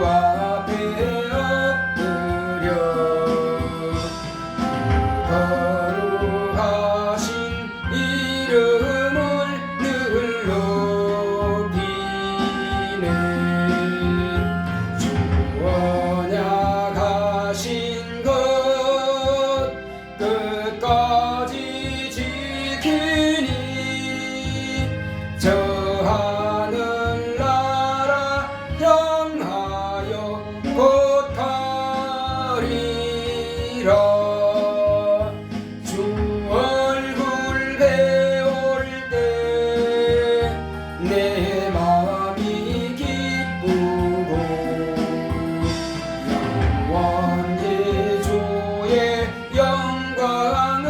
앞에 엎드려 거룩하신 이름을 늘 높이네. 주 언약하신 것 끝까지 지키니 저 하늘나라 향하여 곧 가리라. 주 얼굴 배울 때 내 마음이 기쁘고 영원히 주의 영광을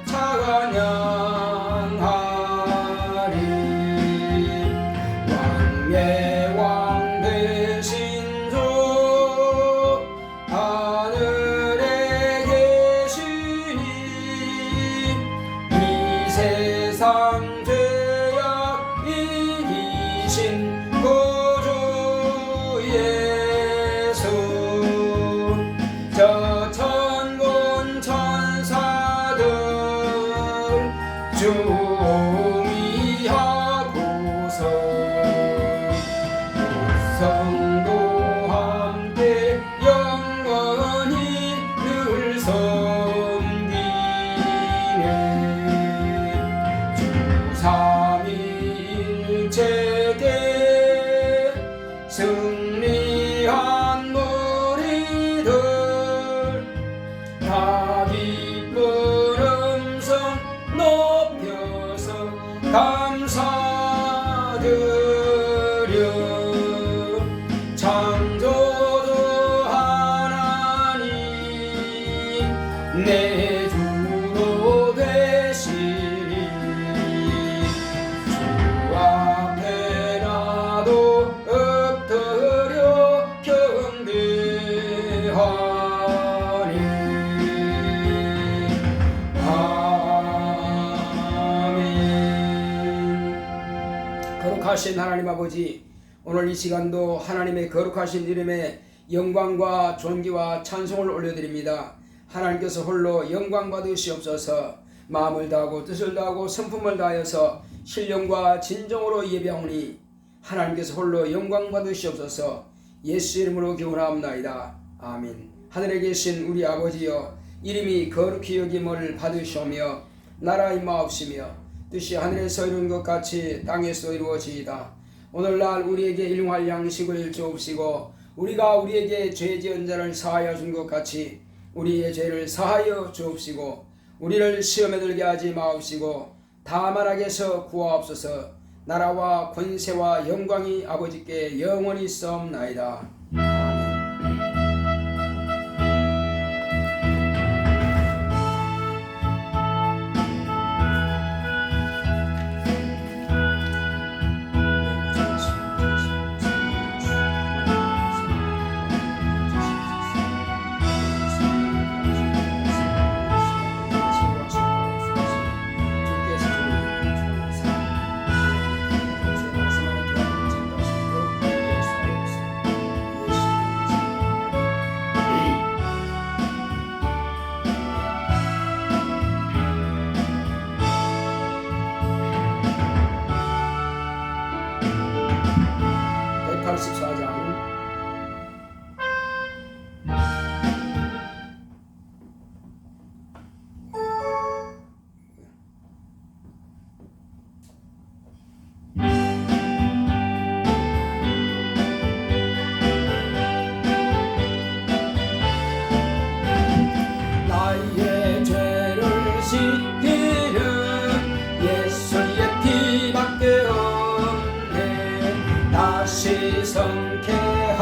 찬양하리. 왕의 왕 되신 주 하늘에 계시니 이 세상 죄악 이기신 구주 예수. 저 천군 천사들 주의하고서 성도 함께 영원히 늘 섬기네. 주 삼위일체께 승리한 무리들 다 기쁜 음성 높여서 감사드려. 창조주 하나님 내 주도 되시니 주 앞에 나도 엎드려 경배하리. 아멘. 거룩하신 하나님 아버지, 오늘 이 시간도 하나님의 거룩하신 이름에 영광과 존귀와 찬송을 올려드립니다. 하나님께서 홀로 영광 받으시옵소서. 마음을 다하고 뜻을 다하고 성품을 다하여서 신령과 진정으로 예배하오니 하나님께서 홀로 영광 받으시옵소서. 예수 이름으로 기원하옵나이다. 아멘. 하늘에 계신 우리 아버지여, 이름이 거룩히 여김을 받으시오며 나라 임하옵시며 뜻이 하늘에서 이룬 것 같이 땅에서 이루어지이다. 오늘날 우리에게 일용할 양식을 주옵시고 우리가 우리에게 죄 지은 자를 사하여 준 것 같이 우리의 죄를 사하여 주옵시고 우리를 시험에 들게 하지 마옵시고 다만 악에서 구하옵소서. 나라와 권세와 영광이 아버지께 영원히 있사옵나이다.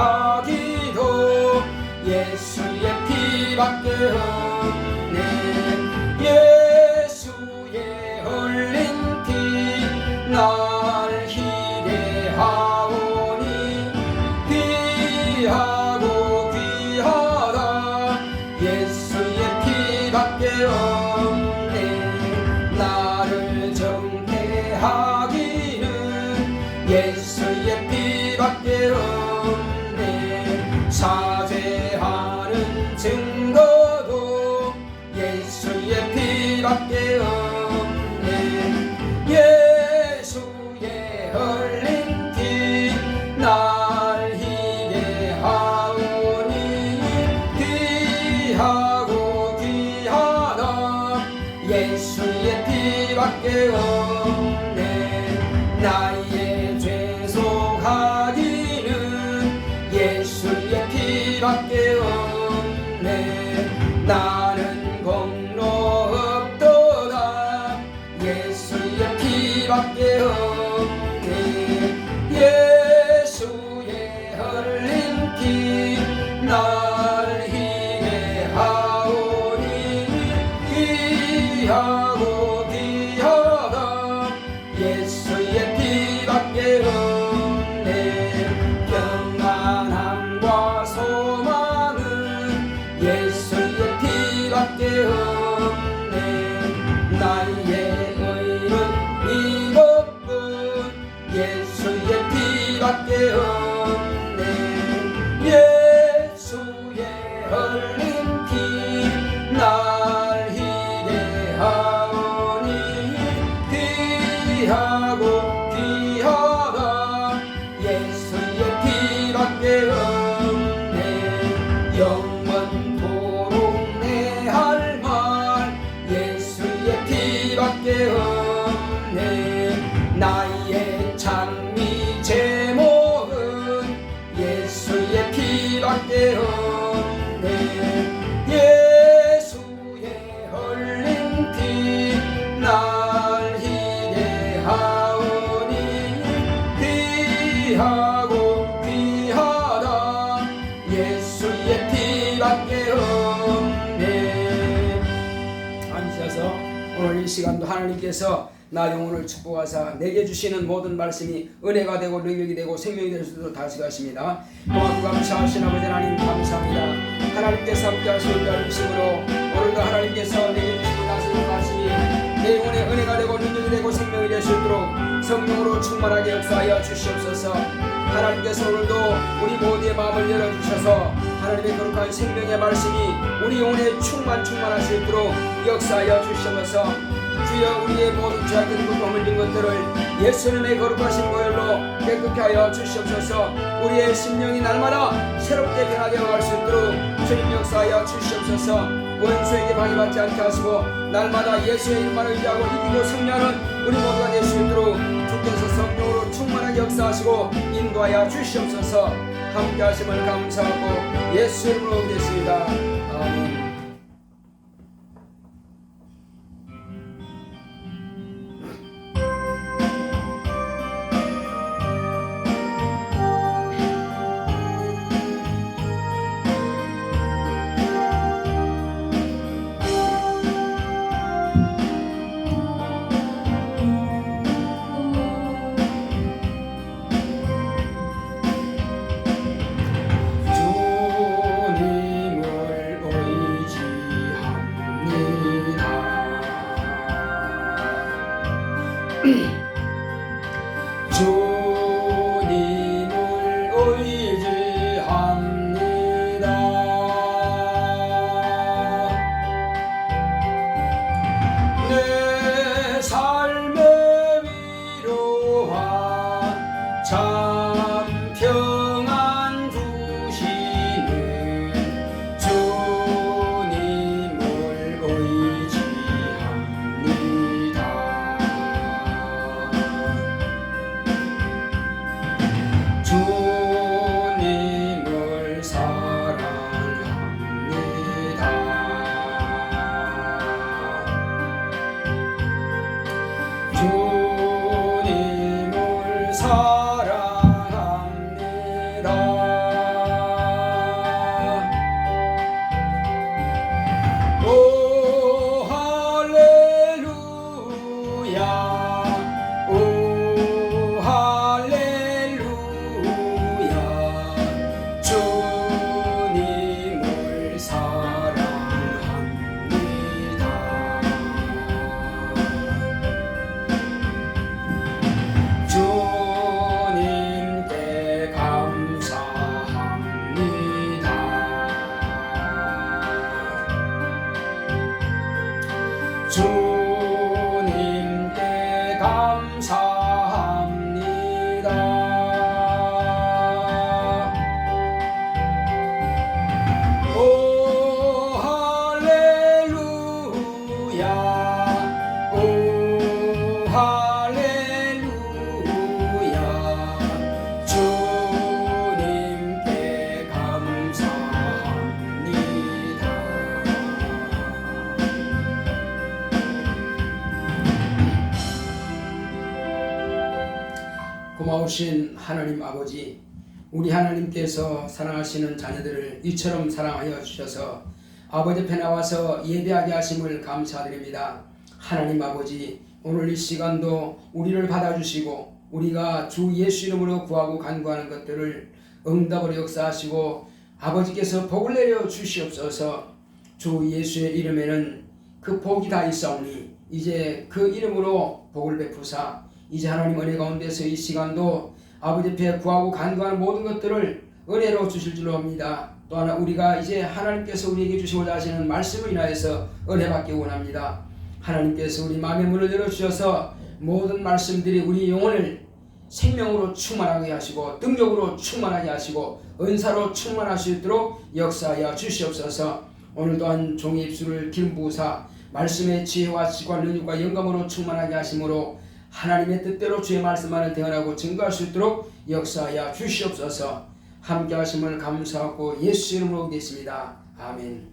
성쾌하기도 예수의 피밖에 없네. 예수의 흘린 피 날 희대하오니 귀하고 귀하다. 예수의 피밖에 없네. 나를 정죄하기는 예수의 피밖에 없네. 사죄하는 증거도 예수의 피밖에 없네. 예수의 흘린 피 날 희게 하오니 귀하고 귀하다. 예수의 피밖에 없네. 나의 죄 속하기는 예수의 피밖에 없네. 나는 공로 없도다. 예수의 피밖에 없네. 예수의 흘린 피 날 희게 하오니 귀하고 귀하다. 예수의 피밖에 없네. 평안함과 소망은 예수의 피밖에 없네. 나의 의는 이것뿐 예수의 피밖에 없네. 예수의 흘린 피 날 희게 하오니 귀하고 귀하다. 예수의 피밖에 없네. 영원토록 내 할 말 예수의 피밖에 없네. 나의 장미 제목은 예수의 피밖에 없네. 예수의 흘린 피 날 희게 하오니 귀하고 귀하다. 예수의 피밖에 없네. 앉으셔서 오늘 이 시간도 하나님께서 나 영혼을 축복하사 내게 주시는 모든 말씀이 은혜가 되고 능력이 되고 생명이 될 수 있도록 다스리십니다. 고맙고 감사하신 아버지 하나님 감사합니다. 하나님께서 함께 하시는 자유심으로 오늘도 하나님께서 내게 주시고 나서는 말씀이 내 영혼에 은혜가 되고 능력이 되고 생명이 될 수 있도록 성령으로 충만하게 역사하여 주시옵소서. 하나님께서 오늘도 우리 모두의 마음을 열어주셔서 하나님의 거룩한 생명의 말씀이 우리 영혼에 충만할 수 있도록 역사하여 주시옵소서. 주여 우리의 모든 죄악된 고통을 흘린 것들을 예수님의 거룩하신 보혈로 깨끗게 하여 주시옵소서. 우리의 심령이 날마다 새롭게 변하게 갈 수 있도록 주님 역사하여 주시옵소서. 원수에게 방해받지 않게 하시고 날마다 예수의 이름만 의지하고 이기고 승리하는 우리 모두가 될 수 있도록 주께서 성령으로 충만하게 역사하시고 인도하여 주시옵소서. 함께 하심을 감사하고 예수 이름으로 기도했습니다. 아멘. 주님을 의지합니다. 내 삶의 위로와 참 평안 주시는 주님을 의지합니다. 주님을 사랑합니다. 주님을 사랑합니다. 오 할렐루야 오 할렐루야 주님을 사랑합니다. 주님께 감사합니다. 놀라우신 하나님 아버지, 우리 하나님께서 사랑하시는 자녀들을 이처럼 사랑하여 주셔서 아버지 앞에 나와서 예배하게 하심을 감사드립니다. 하나님 아버지, 오늘 이 시간도 우리를 받아주시고 우리가 주 예수 이름으로 구하고 간구하는 것들을 응답으로 역사하시고 아버지께서 복을 내려 주시옵소서. 주 예수의 이름에는 그 복이 다 있사오니 이제 그 이름으로 복을 베푸사 이제 하나님 은혜 가운데서 이 시간도 아버지 앞에 구하고 간구하는 모든 것들을 은혜로 주실 줄로 압니다. 또 하나 우리가 이제 하나님께서 우리에게 주시고자 하시는 말씀을 인하여서 은혜 받기 원합니다. 하나님께서 우리 마음의 문을 열어주셔서 모든 말씀들이 우리 영혼을 생명으로 충만하게 하시고 능력으로 충만하게 하시고 은사로 충만할 수 있도록 역사하여 주시옵소서. 오늘 또한 종의 입술을 기름 부으사 말씀의 지혜와 지과 능력과 영감으로 충만하게 하심으로 하나님의 뜻대로 주의 말씀만을 대언하고 증거할 수 있도록 역사하여 주시옵소서. 함께 하심을 감사하고 예수 이름으로 기도했습니다. 아멘.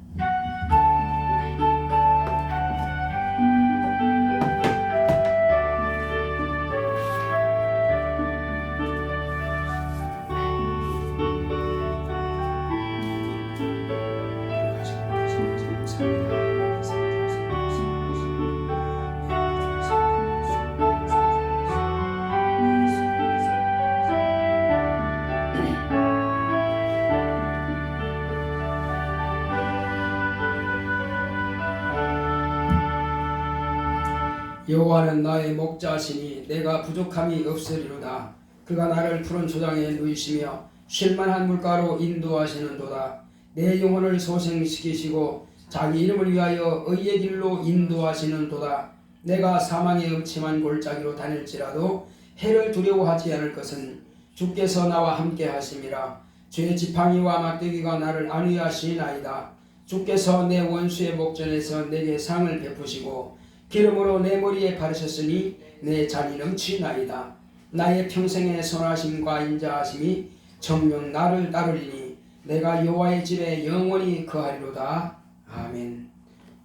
여호와는 나의 목자시니 내가 부족함이 없으리로다. 그가 나를 푸른 초장에 누이시며 쉴만한 물가로 인도하시는도다. 내 영혼을 소생시키시고 자기 이름을 위하여 의의 길로 인도하시는도다. 내가 사망의 음침한 골짜기로 다닐지라도 해를 두려워하지 않을 것은 주께서 나와 함께 하심이라. 주의 지팡이와 막대기가 나를 안위하시나이다. 주께서 내 원수의 목전에서 내게 상을 베푸시고 기름으로 내 머리에 바르셨으니 내 잔이 넘치나이다. 나의 평생의 선하심과 인자하심이 정녕 나를 따르리니 내가 여호와의 집에 영원히 거하리로다. 아멘.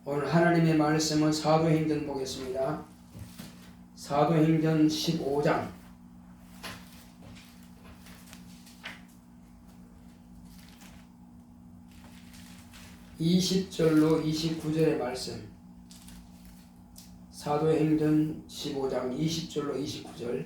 오늘 하나님의 말씀은 사도행전 보겠습니다. 사도행전 15장 20절로 29절의 말씀. 사도행전 15장 20절로 29절.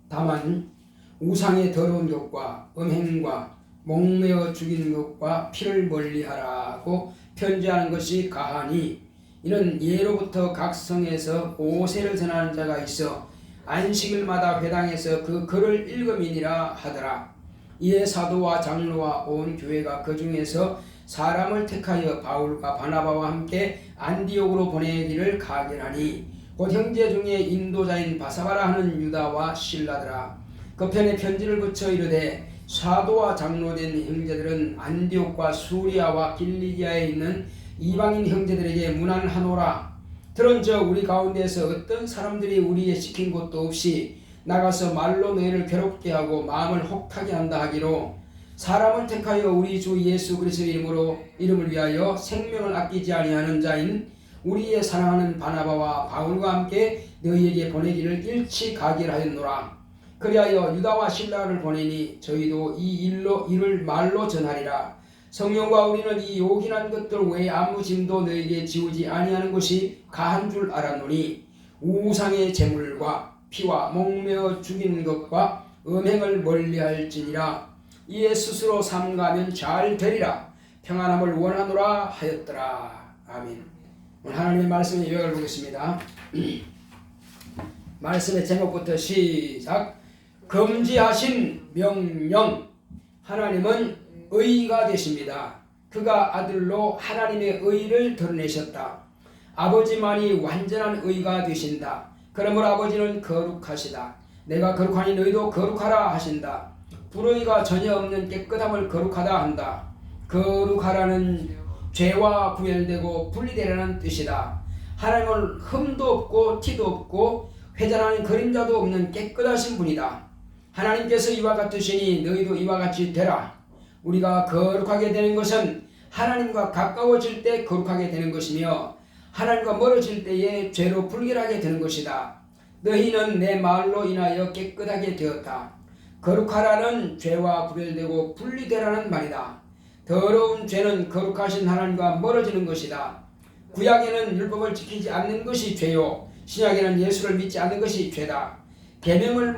다만 우상의 더러운 것과 음행과 목매어 죽이는 것과 피를 멀리하라고 편지하는 것이 가하니 이는 예로부터 각 성에서 오세를 전하는 자가 있어 안식일마다 회당에서 그 글을 읽음이니라 하더라. 이에 사도와 장로와 온 교회가 그 중에서 사람을 택하여 바울과 바나바와 함께 안디옥으로 보내기를 가결하니 곧 형제 중에 인도자인 바사바라 하는 유다와 실라더라. 그 편에 편지를 붙여 이르되 사도와 장로된 형제들은 안디옥과 수리아와 길리기아에 있는 이방인 형제들에게 문안하노라. 들은즉 우리 가운데서 어떤 사람들이 우리의 시킨 것도 없이 나가서 말로 너희를 괴롭게 하고 마음을 혹하게 한다 하기로 사람을 택하여 우리 주 예수 그리스도의 이름을 위하여 생명을 아끼지 아니하는 자인 우리의 사랑하는 바나바와 바울과 함께 너희에게 보내기를 일치 가결하였노라. 그리하여 유다와 실라를 보내니 저희도 이 일을 말로 전하리라. 성령과 우리는 이 요긴한 것들 외에 아무 짐도 너희에게 지우지 아니하는 것이 가한 줄 알았노니 우상의 제물과 피와 목매어 죽이는 것과 음행을 멀리할지니라. 이에 스스로 삼가면 잘 되리라. 평안함을 원하노라 하였더라. 아멘. 오늘 하나님의 말씀의 요약을 보겠습니다. 말씀의 제목부터 시작. 금지하신 명령. 하나님은 의가 되십니다. 그가 아들로 하나님의 의를 드러내셨다. 아버지만이 완전한 의가 되신다. 그러므로 아버지는 거룩하시다. 내가 거룩하니 너희도 거룩하라 하신다. 불의가 전혀 없는 깨끗함을 거룩하다 한다. 거룩하라는 죄와 구별되고 분리되라는 뜻이다. 하나님은 흠도 없고 티도 없고 회전하는 그림자도 없는 깨끗하신 분이다. 하나님께서 이와 같으시니 너희도 이와 같이 되라. 우리가 거룩하게 되는 것은 하나님과 가까워질 때 거룩하게 되는 것이며 하나님과 멀어질 때에 죄로 불결하게 되는 것이다. 너희는 내 말로 인하여 깨끗하게 되었다. 거룩하라는 죄와 구별되고 분리되라는 말이다. 더러운 죄는 거룩하신 하나님과 멀어지는 것이다. 구약에는 율법을 지키지 않는 것이 죄요, 신약에는 예수를 믿지 않는 것이 죄다. 계명을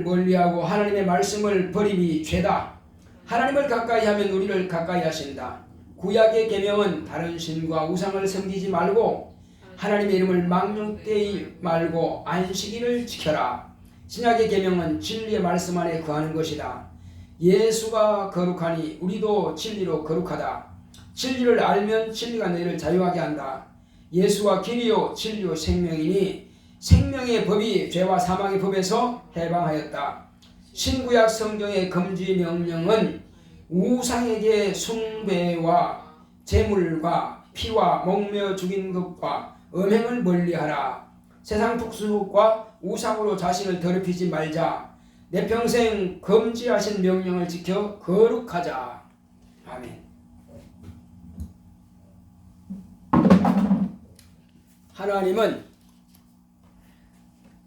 멀리하고 하나님의 말씀을 버림이 죄다. 하나님을 가까이 하면 우리를 가까이 하신다. 구약의 계명은 다른 신과 우상을 섬기지 말고 하나님의 이름을 망령되이 말고 안식일을 지켜라. 신약의 계명은 진리의 말씀 안에 거하는 것이다. 예수가 거룩하니 우리도 진리로 거룩하다. 진리를 알면 진리가 너희를 자유하게 한다. 예수가 길이요 진리요 생명이니 생명의 법이 죄와 사망의 법에서 해방하였다. 신구약 성경의 금지 명령은 우상에게 숭배와 제물과 피와 목며 죽인 것과 음행을 멀리하라. 세상 tuk수과 우상으로 자신을 더럽히지 말자. 내 평생 금지하신 명령을 지켜 거룩하자. 아멘. 하나님은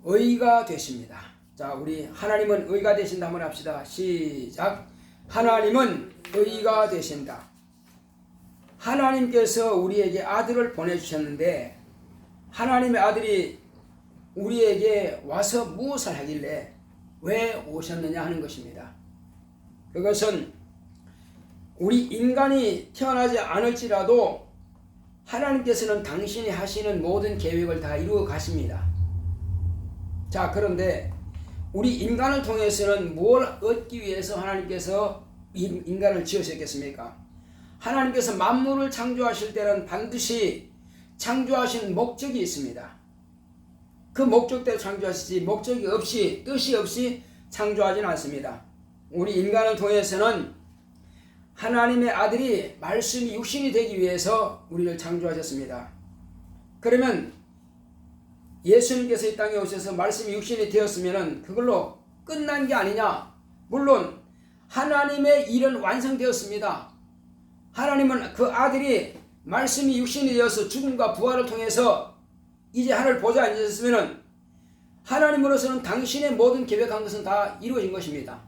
의가 되십니다. 자, 우리 하나님은 의가 되신다 한번 합시다. 시작. 하나님은 의가 되신다. 하나님께서 우리에게 아들을 보내주셨는데 하나님의 아들이 우리에게 와서 무엇을 하길래 왜 오셨느냐 하는 것입니다. 그것은 우리 인간이 태어나지 않을지라도 하나님께서는 당신이 하시는 모든 계획을 다 이루어 가십니다. 자, 그런데 우리 인간을 통해서는 뭘 얻기 위해서 하나님께서 인간을 지으셨겠습니까? 하나님께서 만물을 창조하실 때는 반드시 창조하신 목적이 있습니다. 그 목적대로 창조하시지 목적이 없이 뜻이 없이 창조하지는 않습니다. 우리 인간을 통해서는 하나님의 아들이 말씀이 육신이 되기 위해서 우리를 창조하셨습니다. 그러면 예수님께서 이 땅에 오셔서 말씀이 육신이 되었으면 그걸로 끝난 게 아니냐? 물론 하나님의 일은 완성되었습니다. 하나님은 그 아들이 말씀이 육신이 되어서 죽음과 부활을 통해서 이제 하늘 보좌에 앉으셨으면 하나님으로서는 당신의 모든 계획한 것은 다 이루어진 것입니다.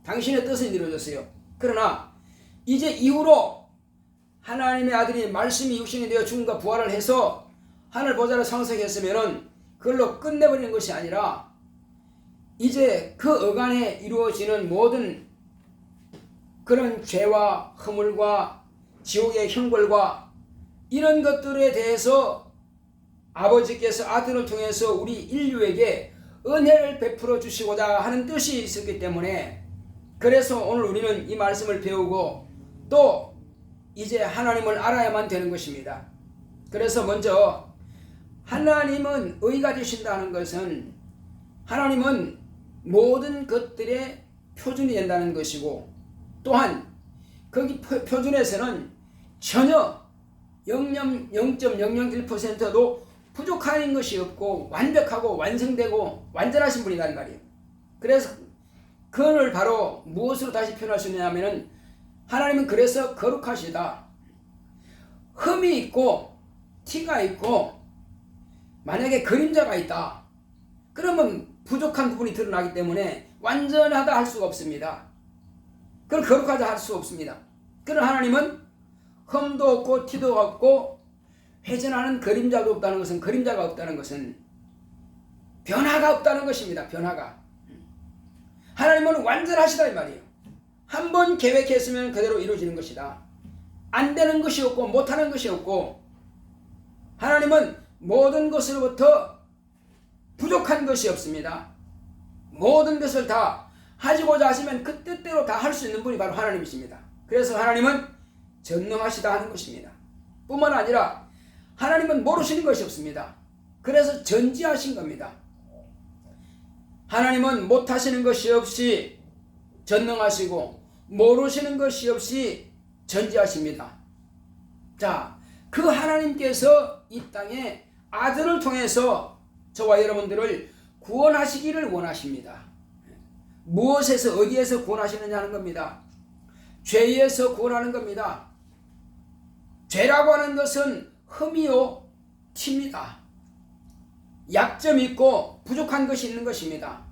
당신의 뜻은 이루어졌어요. 그러나 이제 이후로 하나님의 아들이 말씀이 육신이 되어 죽음과 부활을 해서 하늘 보좌를 상속했으면 그걸로 끝내버리는 것이 아니라 이제 그 어간에 이루어지는 모든 그런 죄와 허물과 지옥의 형벌과 이런 것들에 대해서 아버지께서 아들을 통해서 우리 인류에게 은혜를 베풀어 주시고자 하는 뜻이 있었기 때문에 그래서 오늘 우리는 이 말씀을 배우고 또 이제 하나님을 알아야만 되는 것입니다. 그래서 먼저 하나님은 의가 되신다는 것은 하나님은 모든 것들의 표준이 된다는 것이고 또한 거기 표준에서는 전혀 0.001%도 부족한 것이 없고 완벽하고 완성되고 완전하신 분이란 말이에요. 그래서 그걸 바로 무엇으로 다시 표현할 수 있느냐 하면은 하나님은 그래서 거룩하시다. 흠이 있고 티가 있고 만약에 그림자가 있다. 그러면 부족한 부분이 드러나기 때문에 완전하다 할 수가 없습니다. 그걸 거룩하다 할 수 없습니다. 그런 하나님은 흠도 없고 티도 없고 회전하는 그림자도 없다는 것은 그림자가 없다는 것은 변화가 없다는 것입니다. 변화가. 하나님은 완전하시다 이 말이에요. 한 번 계획했으면 그대로 이루어지는 것이다. 안 되는 것이 없고 못하는 것이 없고 하나님은 모든 것으로부터 부족한 것이 없습니다. 모든 것을 다 하시고자 하시면 그 뜻대로 다 할 수 있는 분이 바로 하나님이십니다. 그래서 하나님은 전능하시다 하는 것입니다. 뿐만 아니라 하나님은 모르시는 것이 없습니다. 그래서 전지하신 겁니다. 하나님은 못하시는 것이 없이 전능하시고 모르시는 것이 없이 전지하십니다. 자, 그 하나님께서 이 땅에 아들을 통해서 저와 여러분들을 구원하시기를 원하십니다. 무엇에서 어디에서 구원하시느냐 하는 겁니다. 죄에서 구원하는 겁니다. 죄라고 하는 것은 흠이요 티입니다. 약점이 있고 부족한 것이 있는 것입니다.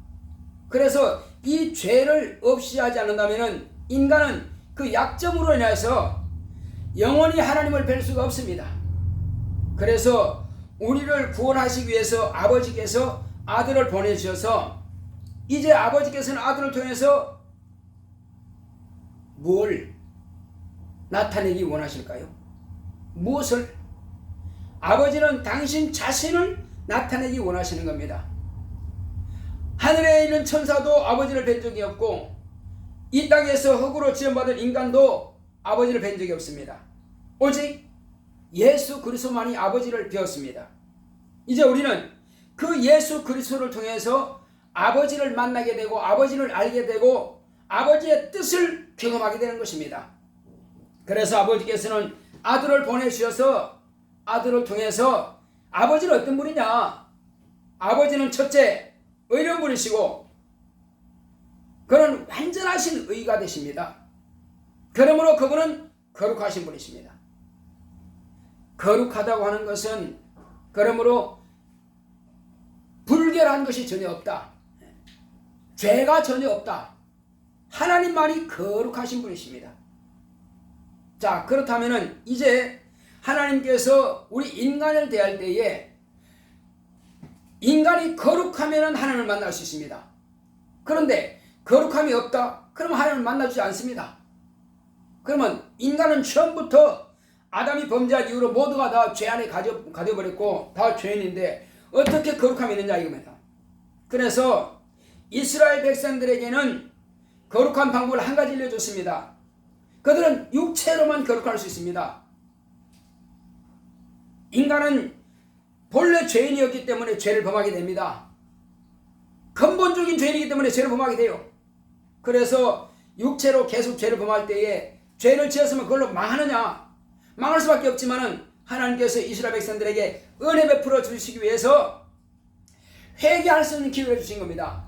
그래서 이 죄를 없이 하지 않는다면 인간은 그 약점으로 인해서 영원히 하나님을 뵐 수가 없습니다. 그래서 우리를 구원하시기 위해서 아버지께서 아들을 보내주셔서 이제 아버지께서는 아들을 통해서 뭘 나타내기 원하실까요? 무엇을? 아버지는 당신 자신을 나타내기 원하시는 겁니다. 하늘에 있는 천사도 아버지를 뵌 적이 없고 이 땅에서 흙으로 지음받은 인간도 아버지를 뵌 적이 없습니다. 오직 예수 그리스도만이 아버지를 배웠습니다. 이제 우리는 그 예수 그리스도를 통해서 아버지를 만나게 되고 아버지를 알게 되고 아버지의 뜻을 경험하게 되는 것입니다. 그래서 아버지께서는 아들을 보내주셔서 아들을 통해서 아버지는 어떤 분이냐? 아버지는 첫째 의로운 분이시고 그는 완전하신 의가 되십니다. 그러므로 그분은 거룩하신 분이십니다. 거룩하다고 하는 것은 그러므로 불결한 것이 전혀 없다. 죄가 전혀 없다. 하나님만이 거룩하신 분이십니다. 자, 그렇다면 이제 하나님께서 우리 인간을 대할 때에 인간이 거룩하면 하나님을 만날 수 있습니다. 그런데 거룩함이 없다? 그러면 하나님을 만나주지 않습니다. 그러면 인간은 처음부터 아담이 범죄한 이후로 모두가 다 죄 안에 가져버렸고 다 죄인인데 어떻게 거룩함이 있느냐 이겁니다. 그래서 이스라엘 백성들에게는 거룩한 방법을 한 가지 알려줬습니다. 그들은 육체로만 거룩할 수 있습니다. 인간은 본래 죄인이었기 때문에 죄를 범하게 됩니다. 근본적인 죄인이기 때문에 죄를 범하게 돼요. 그래서 육체로 계속 죄를 범할 때에 죄를 지었으면 그걸로 망하느냐? 망할 수밖에 없지만은 하나님께서 이스라엘 백성들에게 은혜 베풀어 주시기 위해서 회개할 수 있는 기회를 주신 겁니다.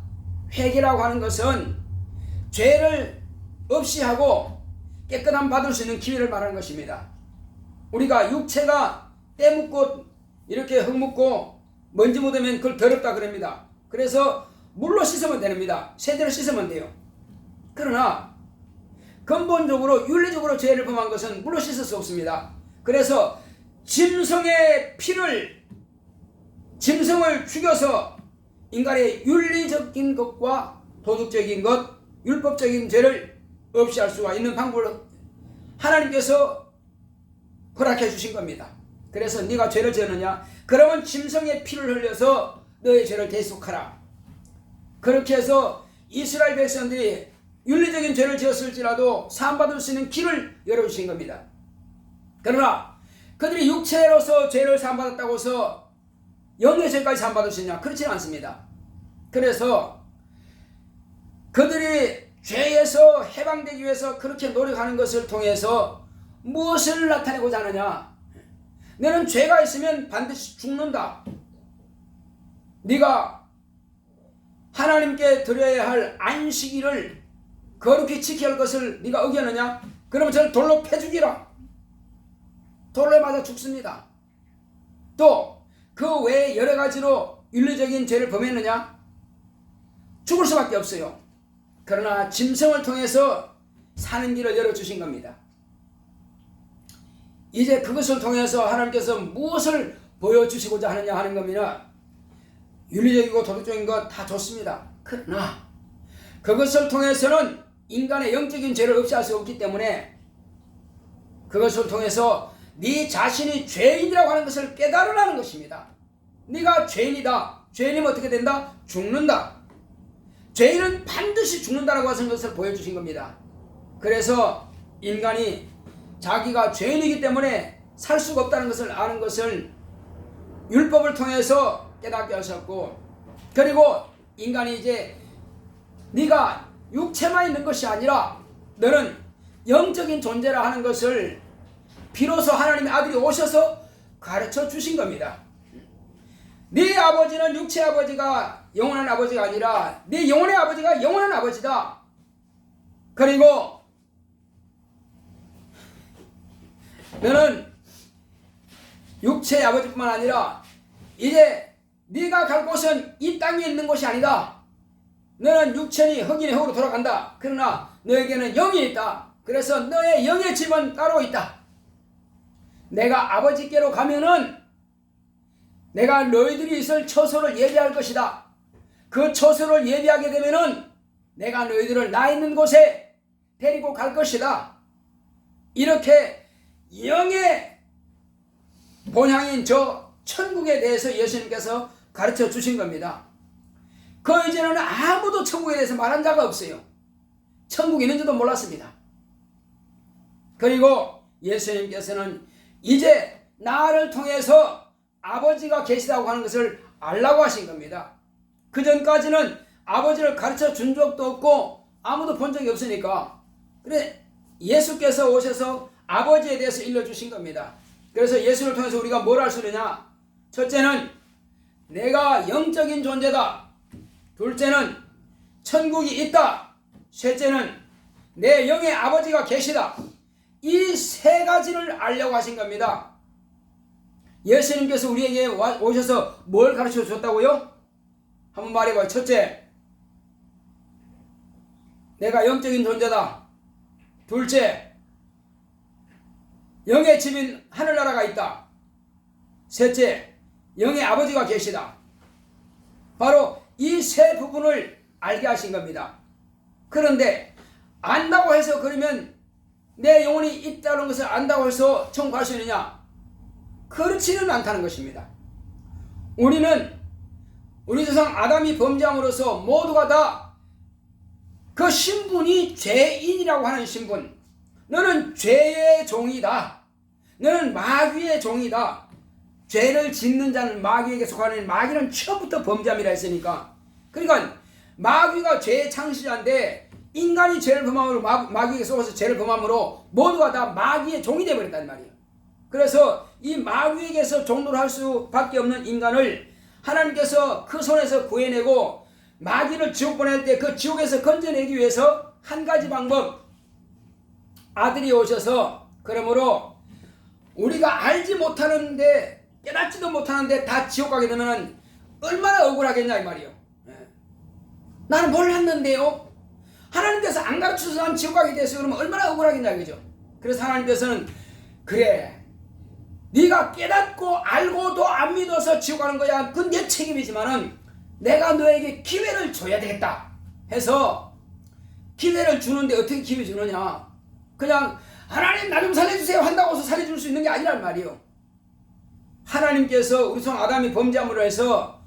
회개라고 하는 것은 죄를 없이 하고 깨끗함 받을 수 있는 기회를 말하는 것입니다. 우리가 육체가 때 묻고 이렇게 흙 묻고 먼지 묻으면 그걸 더럽다 그럽니다. 그래서 물로 씻으면 됩니다. 세대로 씻으면 돼요. 그러나 근본적으로 윤리적으로 죄를 범한 것은 물로 씻을 수 없습니다. 그래서 짐승의 피를 짐승을 죽여서 인간의 윤리적인 것과 도덕적인 것, 율법적인 죄를 없이 할 수가 있는 방법을 하나님께서 허락해 주신 겁니다. 그래서 네가 죄를 지었느냐? 그러면 짐승의 피를 흘려서 너의 죄를 대속하라. 그렇게 해서 이스라엘 백성들이 윤리적인 죄를 지었을지라도 사함받을 수 있는 길을 열어주신 겁니다. 그러나 그들이 육체로서 죄를 사함받았다고 해서 영의 죄까지 사함받을 수 있냐? 그렇지는 않습니다. 그래서 그들이 죄에서 해방되기 위해서 그렇게 노력하는 것을 통해서 무엇을 나타내고자 하느냐? 너는 죄가 있으면 반드시 죽는다. 네가 하나님께 드려야 할 안식일을 거룩히 지켜야 할 것을 네가 어기느냐? 그러면 저를 돌로 패 죽이라. 돌로 맞아 죽습니다. 또 그 외에 여러 가지로 윤리적인 죄를 범했느냐? 죽을 수밖에 없어요. 그러나 짐승을 통해서 사는 길을 열어주신 겁니다. 이제 그것을 통해서 하나님께서 무엇을 보여주시고자 하느냐 하는 겁니다. 윤리적이고 도덕적인 것 다 좋습니다. 그러나 그것을 통해서는 인간의 영적인 죄를 없애할 수 없기 때문에 그것을 통해서 네 자신이 죄인이라고 하는 것을 깨달으라는 것입니다. 네가 죄인이다. 죄인이면 어떻게 된다? 죽는다. 죄인은 반드시 죽는다라고 하는 것을 보여주신 겁니다. 그래서 인간이 자기가 죄인이기 때문에 살 수가 없다는 것을 아는 것을 율법을 통해서 깨닫게 하셨고, 그리고 인간이 이제 네가 육체만 있는 것이 아니라 너는 영적인 존재라 하는 것을 비로소 하나님의 아들이 오셔서 가르쳐 주신 겁니다. 네 아버지는 육체 아버지가 영원한 아버지가 아니라 네 영혼의 아버지가 영원한 아버지다. 그리고 너는 육체의 아버지뿐만 아니라 이제 네가 갈 곳은 이 땅에 있는 곳이 아니다. 너는 육체니 흙이니 흙으로 돌아간다. 그러나 너에게는 영이 있다. 그래서 너의 영의 집은 따로 있다. 내가 아버지께로 가면은 내가 너희들이 있을 처소를 예비할 것이다. 그 처소를 예비하게 되면은 내가 너희들을 나 있는 곳에 데리고 갈 것이다. 이렇게 영의 본향인 저 천국에 대해서 예수님께서 가르쳐 주신 겁니다. 그 이전에는 아무도 천국에 대해서 말한 자가 없어요. 천국이 있는지도 몰랐습니다. 그리고 예수님께서는 이제 나를 통해서 아버지가 계시다고 하는 것을 알라고 하신 겁니다. 그 전까지는 아버지를 가르쳐 준 적도 없고 아무도 본 적이 없으니까 그래 예수께서 오셔서 아버지에 대해서 일러주신 겁니다. 그래서 예수를 통해서 우리가 뭘 할 수 있느냐? 첫째는 내가 영적인 존재다. 둘째는 천국이 있다. 셋째는 내 영의 아버지가 계시다. 이 세 가지를 알려고 하신 겁니다. 예수님께서 우리에게 오셔서 뭘 가르쳐 줬다고요? 한번 말해봐요. 첫째, 내가 영적인 존재다. 둘째, 영의 집인 하늘나라가 있다. 셋째, 영의 아버지가 계시다. 바로 이 세 부분을 알게 하신 겁니다. 그런데 안다고 해서 그러면 내 영혼이 있다는 것을 안다고 해서 천국 갈 수 있느냐? 그렇지는 않다는 것입니다. 우리 조상 아담이 범죄함으로써 모두가 다 그 신분이 죄인이라고 하는 신분, 너는 죄의 종이다. 너는 마귀의 종이다. 죄를 짓는 자는 마귀에게 속하는, 마귀는 처음부터 범죄함이라 했으니까, 그러니까 마귀가 죄의 창시자인데 인간이 죄를 범함으로 마귀에게 속아서 죄를 범함으로 모두가 다 마귀의 종이 되어버렸단 말이에요. 그래서 이 마귀에게서 종노를 할 수밖에 없는 인간을 하나님께서 그 손에서 구해내고 마귀를 지옥 보낼 때 그 지옥에서 건져내기 위해서 한 가지 방법, 아들이 오셔서, 그러므로 우리가 알지 못하는데 깨닫지도 못하는데 다 지옥 가게 되면 얼마나 억울하겠냐 이 말이에요. 나는 몰랐는데요. 하나님께서 안 가르쳐서 난 지옥 가게 됐어요. 그러면 얼마나 억울하겠냐 그죠. 그래서 하나님께서는 그래, 네가 깨닫고 알고도 안 믿어서 지옥 가는 거야. 그건 내 책임이지만은 내가 너에게 기회를 줘야 되겠다 해서 기회를 주는데, 어떻게 기회 주느냐? 그냥 하나님 나 좀 살려주세요 한다고 해서 살려줄 수 있는 게 아니란 말이에요. 하나님께서 우리 성 아담이 범죄함으로 해서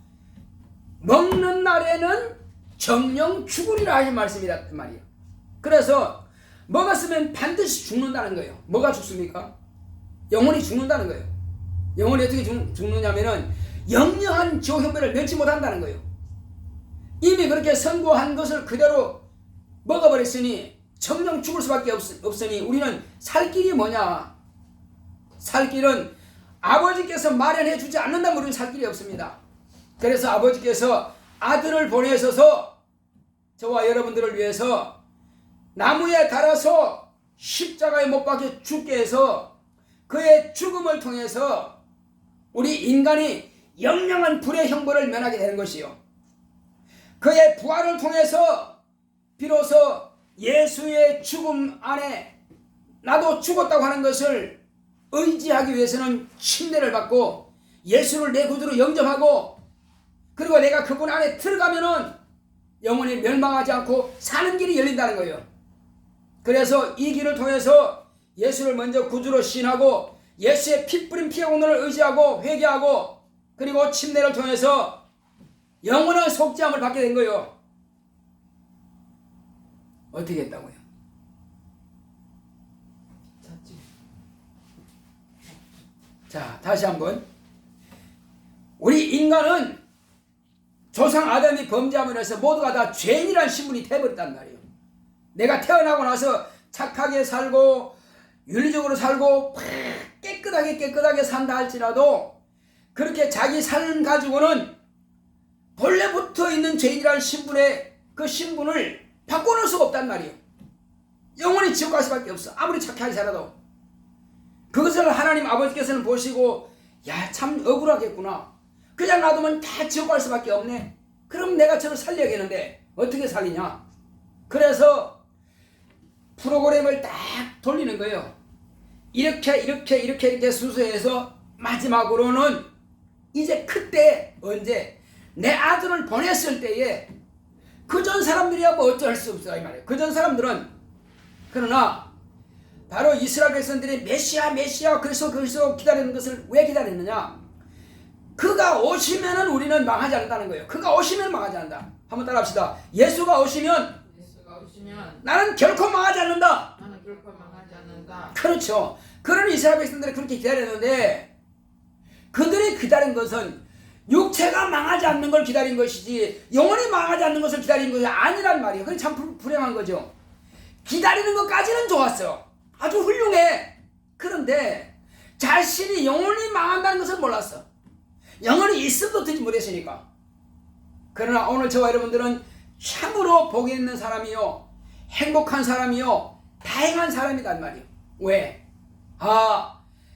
먹는 날에는 정령 죽으리라 하신 말씀이란 말이에요. 그래서 먹었으면 반드시 죽는다는 거예요. 뭐가 죽습니까? 영혼이 죽는다는 거예요. 영혼이 어떻게 죽느냐면은 영영한 지옥 형벌을 면치 못한다는 거예요. 이미 그렇게 선고한 것을 그대로 먹어버렸으니 정령 죽을 수밖에 없으니 우리는 살 길이 뭐냐? 살 길은 아버지께서 마련해 주지 않는다면 우리는 살 길이 없습니다. 그래서 아버지께서 아들을 보내셔서 저와 여러분들을 위해서 나무에 달아서 십자가에 못 박혀 죽게 해서 그의 죽음을 통해서 우리 인간이 영영한 불의 형벌을 면하게 되는 것이요, 그의 부활을 통해서 비로소 예수의 죽음 안에 나도 죽었다고 하는 것을 의지하기 위해서는 침례를 받고 예수를 내 구주로 영접하고, 그리고 내가 그분 안에 들어가면은 영원히 멸망하지 않고 사는 길이 열린다는 거예요. 그래서 이 길을 통해서 예수를 먼저 구주로 시인하고 예수의 피 뿌린 피의 공로를 의지하고 회개하고, 그리고 침례를 통해서 영원한 속죄함을 받게 된 거예요. 어떻게 했다고요? 자, 다시 한번. 우리 인간은 조상 아담이 범죄함으로 해서 모두가 다 죄인이라는 신분이 되어버렸단 말이에요. 내가 태어나고 나서 착하게 살고 윤리적으로 살고 깨끗하게 산다 할지라도 그렇게 자기 삶 가지고는 본래부터 있는 죄인이라는 신분의 그 신분을 바꿔놓을 수가 없단 말이에요. 영원히 지옥 갈 수밖에 없어. 아무리 착하게 살아도. 그것을 하나님 아버지께서는 보시고 야, 참 억울하겠구나. 그냥 놔두면 다 지옥 갈 수밖에 없네. 그럼 내가 저를 살려야겠는데 어떻게 살리냐. 그래서 프로그램을 딱 돌리는 거예요. 이렇게 수수해서 마지막으로는 이제 그때 언제 내 아들을 보냈을 때에 그전 사람들이야 뭐 어쩔 수 없어 이 말이에요. 그전 사람들은 그러나 바로 이스라엘 백성들이 메시아 그래서 기다리는 것을 왜 기다렸느냐. 그가 오시면은 우리는 망하지 않는다는 거예요. 그가 오시면 망하지 않는다. 한번 따라합시다. 예수가 오시면 나는 결코 망하지 않는다. 그렇죠. 그런 이스라엘 백성들이 그렇게 기다렸는데 그들이 기다린 것은 육체가 망하지 않는 걸 기다린 것이지 영혼이 망하지 않는 것을 기다린 것이 아니란 말이에요. 그게 참 불행한 거죠. 기다리는 것까지는 좋았어. 아주 훌륭해. 그런데 자신이 영혼이 망한다는 것을 몰랐어. 영혼이 있음도 듣지 못했으니까. 그러나 오늘 저와 여러분들은 참으로 복이 있는 사람이요, 행복한 사람이요, 다행한 사람이란 말이에요. 왜?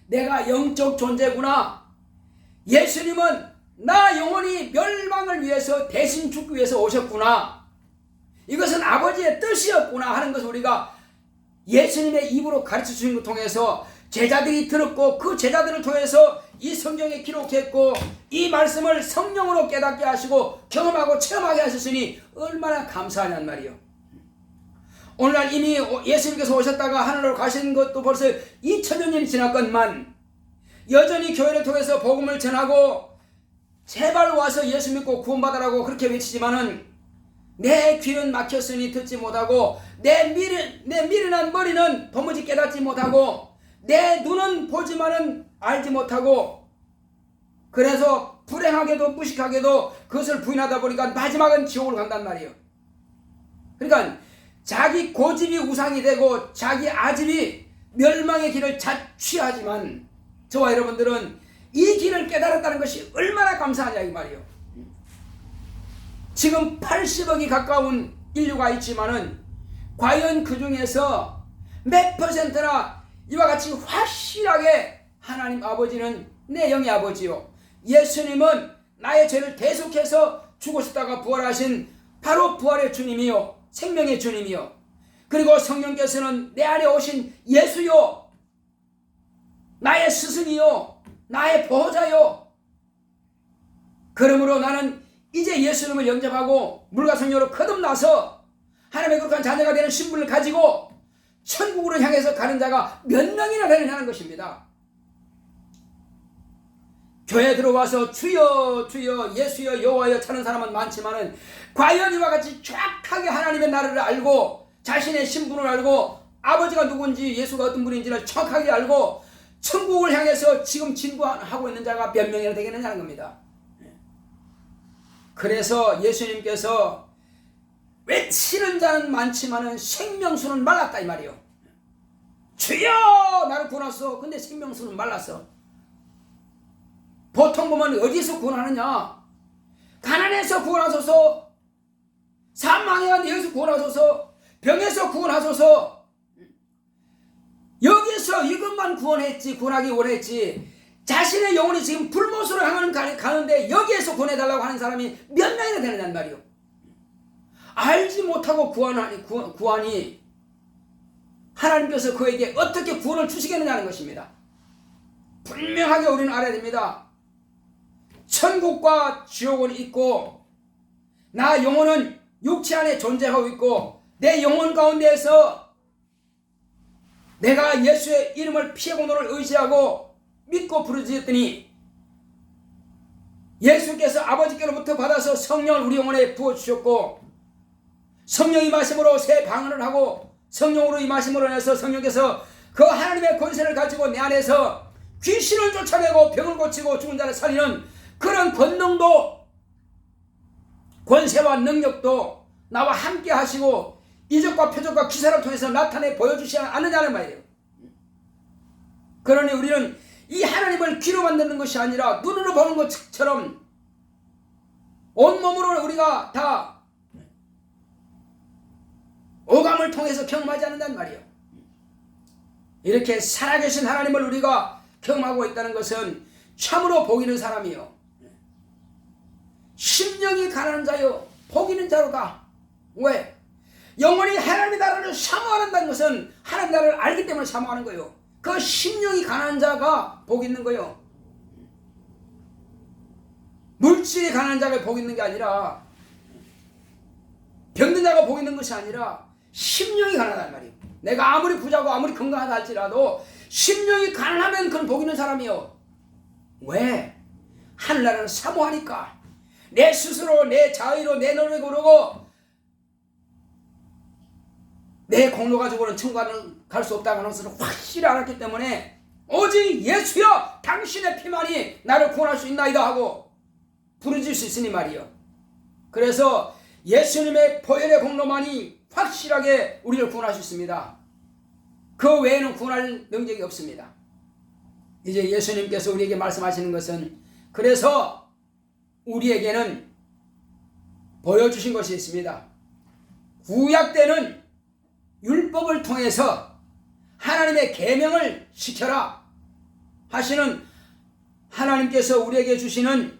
내가 영적 존재구나. 예수님은 나 영혼이 멸망을 위해서 대신 죽기 위해서 오셨구나. 이것은 아버지의 뜻이었구나 하는 것을 우리가 예수님의 입으로 가르쳐 주신 것을 통해서 제자들이 들었고 그 제자들을 통해서 이 성경에 기록했고 이 말씀을 성령으로 깨닫게 하시고 경험하고 체험하게 하셨으니 얼마나 감사하냔 말이요. 오늘날 이미 예수님께서 오셨다가 하늘로 가신 것도 벌써 2000년이 지났건만 여전히 교회를 통해서 복음을 전하고 제발 와서 예수 믿고 구원받으라고 그렇게 외치지만은 내 귀는 막혔으니 듣지 못하고 내 미련한 머리는 도무지 깨닫지 못하고 내 눈은 보지만은 알지 못하고 그래서 불행하게도 무식하게도 그것을 부인하다 보니까 마지막은 지옥을 간단 말이에요. 그러니까 자기 고집이 우상이 되고 자기 아집이 멸망의 길을 자취하지만 저와 여러분들은 이 길을 깨달았다는 것이 얼마나 감사하냐 이 말이에요. 지금 80억이 가까운 인류가 있지만은 과연 그 중에서 몇 퍼센트나 이와 같이 확실하게 하나님 아버지는 내 영의 아버지요, 예수님은 나의 죄를 대속해서 죽으셨다가 부활하신 바로 부활의 주님이요, 생명의 주님이요, 그리고 성령께서는 내 안에 오신 예수요, 나의 스승이요, 나의 보호자요. 그러므로 나는 이제 예수님을 영접하고 물과 성령으로 거듭나서 하나님의 거룩한 자녀가 되는 신분을 가지고 천국으로 향해서 가는 자가 몇 명이나 되느냐는 것입니다. 교회에 들어와서 주여 주여 예수여 여호와여 차는 사람은 많지만은 과연 이와 같이 정확하게 하나님의 나라를 알고 자신의 신분을 알고 아버지가 누군지 예수가 어떤 분인지를 정확하게 알고 천국을 향해서 지금 진구하고 있는 자가 몇 명이나 되겠느냐는 겁니다. 그래서 예수님께서 외치는 자는 많지만은 생명수는 말랐다 이 말이요. 주여 나를 구원하소서. 근데 생명수는 말랐어. 보통 보면 어디서 구원하느냐? 가난해서 구원하소서, 사망에 간 여기서 구원하소서, 병에서 구원하소서. 여기서 이것만 구원하기 원했지 자신의 영혼이 지금 불못으로 가는데 여기에서 구원해달라고 하는 사람이 몇 명이나 되느냐는 말이요. 알지 못하고 구하니 하나님께서 그에게 어떻게 구원을 주시겠느냐는 것입니다. 분명하게 우리는 알아야 됩니다. 천국과 지옥은 있고 나 영혼은 육체 안에 존재하고 있고 내 영혼 가운데에서 내가 예수의 이름을 피해고노를 의지하고 믿고 부르짖었더니 예수께서 아버지께로부터 받아서 성령을 우리 영혼에 부어주셨고 성령 임하심으로 새 방언을 하고 성령으로 임하심으로 인해서 성령께서 그 하나님의 권세를 가지고 내 안에서 귀신을 쫓아내고 병을 고치고 죽은 자를 살리는 그런 권능도 권세와 능력도 나와 함께 하시고 이적과 표적과 기사를 통해서 나타내 보여주시지 않느냐는 말이에요. 그러니 우리는 이 하나님을 귀로 만드는 것이 아니라 눈으로 보는 것처럼 온몸으로 우리가 다 오감을 통해서 경험하지 않는단 말이에요. 이렇게 살아계신 하나님을 우리가 경험하고 있다는 것은 참으로 복 있는 사람이요 심령이 가난한 자요 복 있는 자로다. 왜? 영원히 하나님의 나라를 사모한다는 것은 하나님의 나라를 알기 때문에 사모하는 거예요. 그 심령이 가난한 자가 복 있는 거예요. 물질이 가난한 자가 복 있는 게 아니라, 병든 자가 복 있는 것이 아니라 심령이 가난하단 말이에요. 내가 아무리 부자고 아무리 건강하다 할지라도 심령이 가난하면 그건 복 있는 사람이요. 왜? 하늘나라를 사모하니까. 내 스스로 내 자의로 내 노력으로 내 공로 가지고는 천국은 갈 수 없다는 것을 확실히 알았기 때문에 오직 예수여 당신의 피만이 나를 구원할 수 있나이다 하고 부르짖을 수 있으니 말이요. 그래서 예수님의 보혈의 공로만이 확실하게 우리를 구원할 수 있습니다. 그 외에는 구원할 능력이 없습니다. 이제 예수님께서 우리에게 말씀하시는 것은, 그래서 우리에게는 보여주신 것이 있습니다. 구약 때는 율법을 통해서 하나님의 계명을 지켜라 하시는 하나님께서 우리에게 주시는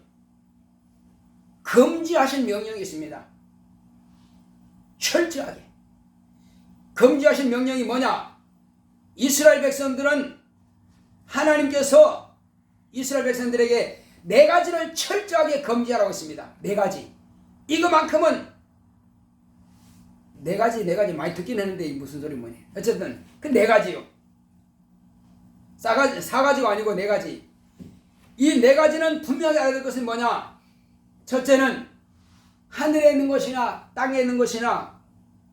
금지하신 명령이 있습니다. 철저하게 금지하신 명령이 뭐냐? 이스라엘 백성들은 하나님께서 이스라엘 백성들에게 4가지를 철저하게 금지하라고 했습니다. 4가지. 이거만큼은 4가지 많이 듣긴 했는데 무슨 소리 뭐니? 어쨌든 그 4가지요. 4가지가 아니고 4가지. 이 4가지는 분명히 알아야 될 것은 뭐냐? 첫째는 하늘에 있는 것이나 땅에 있는 것이나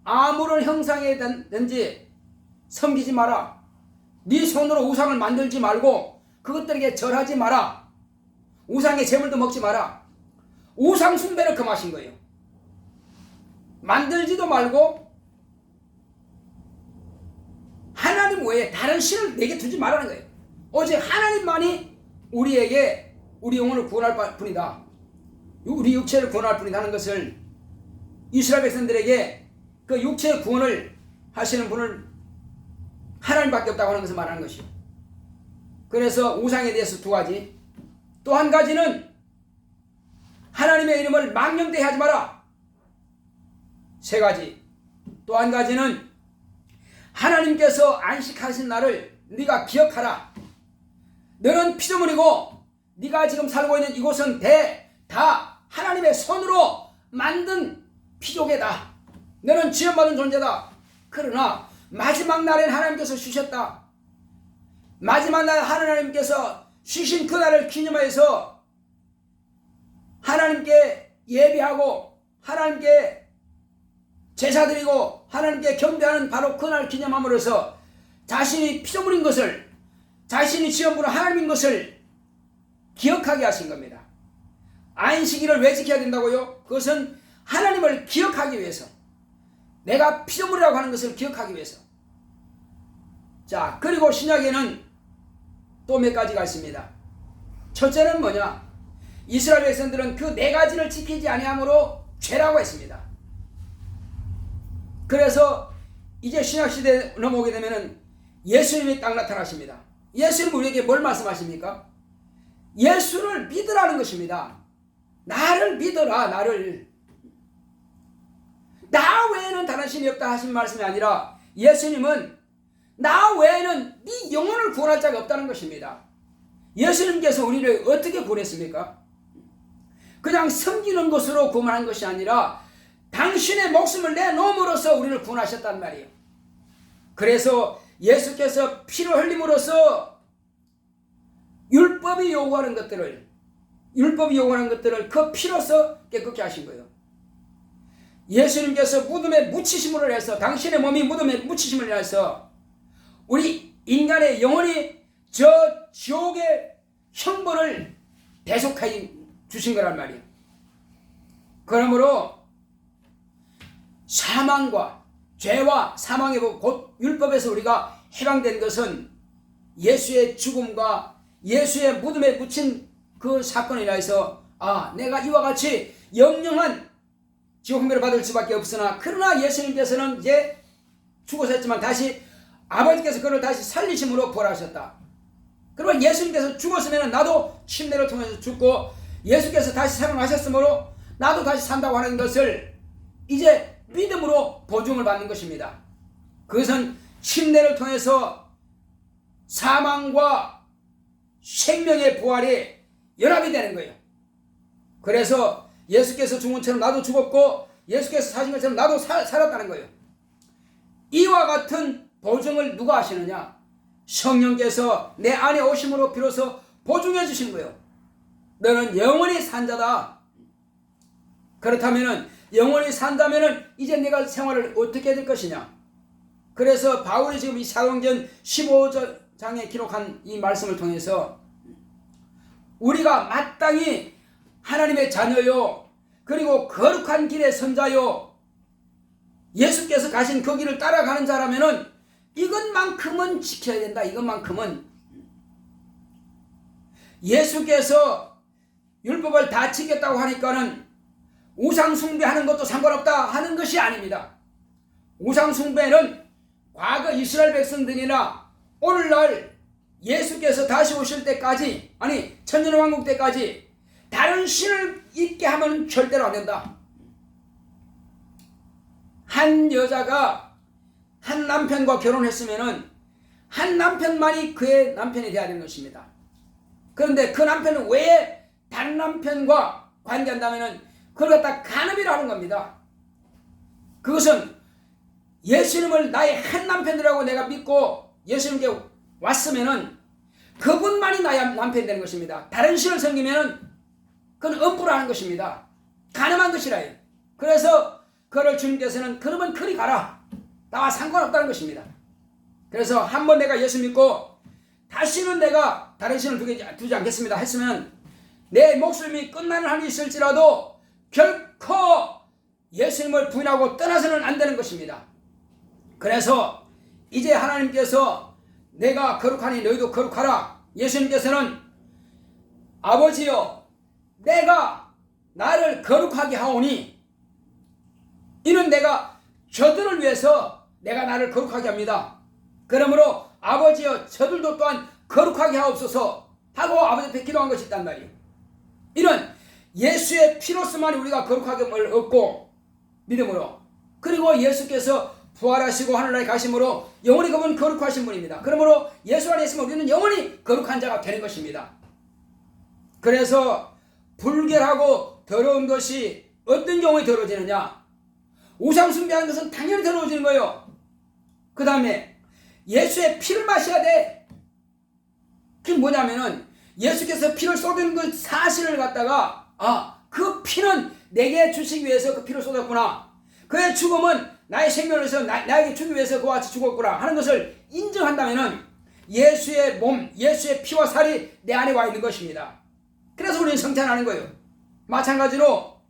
아무런 형상이든지 섬기지 마라. 네 손으로 우상을 만들지 말고 그것들에게 절하지 마라. 우상의 제물도 먹지 마라. 우상 숭배를 금하신 거예요. 만들지도 말고 하나님 외에 다른 신을 내게 두지 말라는 거예요. 오직 하나님만이 우리에게 우리 영혼을 구원할 뿐이다. 우리 육체를 구원할 뿐이다 하는 것을 이스라엘 백성들에게 그 육체의 구원을 하시는 분을 하나님밖에 없다고 하는 것을 말하는 것이요. 그래서 우상에 대해서 2가지. 또 한 가지는 하나님의 이름을 망령되이 하지 마라. 3가지. 또 한 가지는 하나님께서 안식하신 날을 네가 기억하라. 너는 피조물이고 네가 지금 살고 있는 이곳은 다 하나님의 손으로 만든 피조개다. 너는 지원받은 존재다. 그러나 마지막 날엔 하나님께서 쉬셨다. 마지막 날 하나님께서 쉬신 그 날을 기념하여서 하나님께 예배하고 하나님께 제사드리고 하나님께 경배하는 바로 그날 기념함으로써 자신이 피조물인 것을, 자신이 지어부른 하나님인 것을 기억하게 하신 겁니다. 안식일을 왜 지켜야 된다고요? 그것은 하나님을 기억하기 위해서, 내가 피조물이라고 하는 것을 기억하기 위해서. 자, 그리고 신약에는 또 몇 가지가 있습니다. 첫째는 뭐냐? 이스라엘 백성들은 그 4가지를 지키지 아니함으로 죄라고 했습니다. 그래서 이제 신약시대에 넘어오게 되면은 예수님이 딱 나타나십니다. 예수님은 우리에게 뭘 말씀하십니까? 예수를 믿으라는 것입니다. 나를 믿어라. 나를. 나 외에는 다른 신이 없다 하신 말씀이 아니라 예수님은 나 외에는 네 영혼을 구원할 자가 없다는 것입니다. 예수님께서 우리를 어떻게 구원했습니까? 그냥 섬기는 것으로 구원한 것이 아니라 당신의 목숨을 내놓음으로써 우리를 구원하셨단 말이에요. 그래서 예수께서 피를 흘림으로써 율법이 요구하는 것들을 그 피로서 깨끗게 하신 거예요. 예수님께서 무덤에 묻히심으로 해서, 당신의 몸이 무덤에 묻히심을 해서 우리 인간의 영혼이 저 지옥의 형벌을 대속하여 주신 거란 말이에요. 그러므로 사망과 죄와 사망의 법, 곧 율법에서 우리가 해방된 것은 예수의 죽음과 예수의 무덤에 묻힌 그 사건이라 해서 내가 이와 같이 영영한 지옥형벌을 받을 수밖에 없으나, 그러나 예수님께서는 이제 죽으셨지만 다시 아버지께서 그를 다시 살리심으로 부활하셨다. 그러면 예수님께서 죽었으면 나도 침례를 통해서 죽고 예수께서 다시 살아나셨으므로 나도 다시 산다고 하는 것을 이제 믿음으로 보증을 받는 것입니다. 그것은 침례를 통해서 사망과 생명의 부활이 연합이 되는 거예요. 그래서 예수께서 죽은 것처럼 나도 죽었고 예수께서 사신 것처럼 나도 살았다는 거예요. 이와 같은 보증을 누가 하시느냐? 성령께서 내 안에 오심으로 비로소 보증해 주시는 거예요. 너는 영원히 산 자다. 그렇다면 영원히 산다면 이제 내가 생활을 어떻게 해야 될 것이냐? 그래서 바울이 지금 이 사도행전 15장에 기록한 이 말씀을 통해서 우리가 마땅히 하나님의 자녀요 그리고 거룩한 길의 선자요 예수께서 가신 그 길을 따라가는 자라면은 이것만큼은 지켜야 된다. 이것만큼은 예수께서 율법을 다 지켰다고 하니까는 우상 숭배하는 것도 상관없다 하는 것이 아닙니다. 우상 숭배는 과거 이스라엘 백성들이나 오늘날 예수께서 다시 오실 때까지, 아니 천년왕국 때까지 다른 신을 있게 하면 절대로 안 된다. 한 여자가 한 남편과 결혼했으면은 한 남편만이 그의 남편이 되어야 되는 것입니다. 그런데 그 남편은 왜 다른 남편과 관계한다면은 그걸 갖다 간음이라는 겁니다. 그것은 예수님을 나의 한 남편이라고 내가 믿고 예수님께 왔으면은 그분만이 나의 남편이 되는 것입니다. 다른 신을 섬기면은 그건 엄부라는 것입니다. 간음한 것이라요. 그래서 그를 주님께서는 그러면 그리 가라. 나와 상관없다는 것입니다. 그래서 한번 내가 예수 믿고 다시는 내가 다른 신을 두지 않겠습니다 했으면 내 목숨이 끝나는 한이 있을지라도 결코 예수님을 부인하고 떠나서는 안 되는 것입니다. 그래서 이제 하나님께서 내가 거룩하니 너희도 거룩하라. 예수님께서는 아버지여 내가 나를 거룩하게 하오니 이는 내가 저들을 위해서 내가 나를 거룩하게 합니다. 그러므로 아버지여 저들도 또한 거룩하게 하옵소서 하고 아버지 앞에 기도한 것이 있단 말이에요. 이는 예수의 피로서만 우리가 거룩하게 얻고 믿음으로 그리고 예수께서 부활하시고 하늘나라에 가심으로 영원히 그분 거룩하신 분입니다. 그러므로 예수 안에 있으면 우리는 영원히 거룩한 자가 되는 것입니다. 그래서 불결하고 더러운 것이 어떤 경우에 더러워지느냐? 우상 숭배하는 것은 당연히 더러워지는 거예요. 그 다음에 예수의 피를 마셔야 돼. 그게 뭐냐면은 예수께서 피를 쏟은 그 사실을 갖다가 그 피는 내게 주시기 위해서 그 피를 쏟았구나. 그의 죽음은 나의 생명을 위해서 나에게 주기 위해서 그와 같이 죽었구나 하는 것을 인정한다면은 예수의 몸, 예수의 피와 살이 내 안에 와 있는 것입니다. 그래서 우리는 성찬하는 거예요. 마찬가지로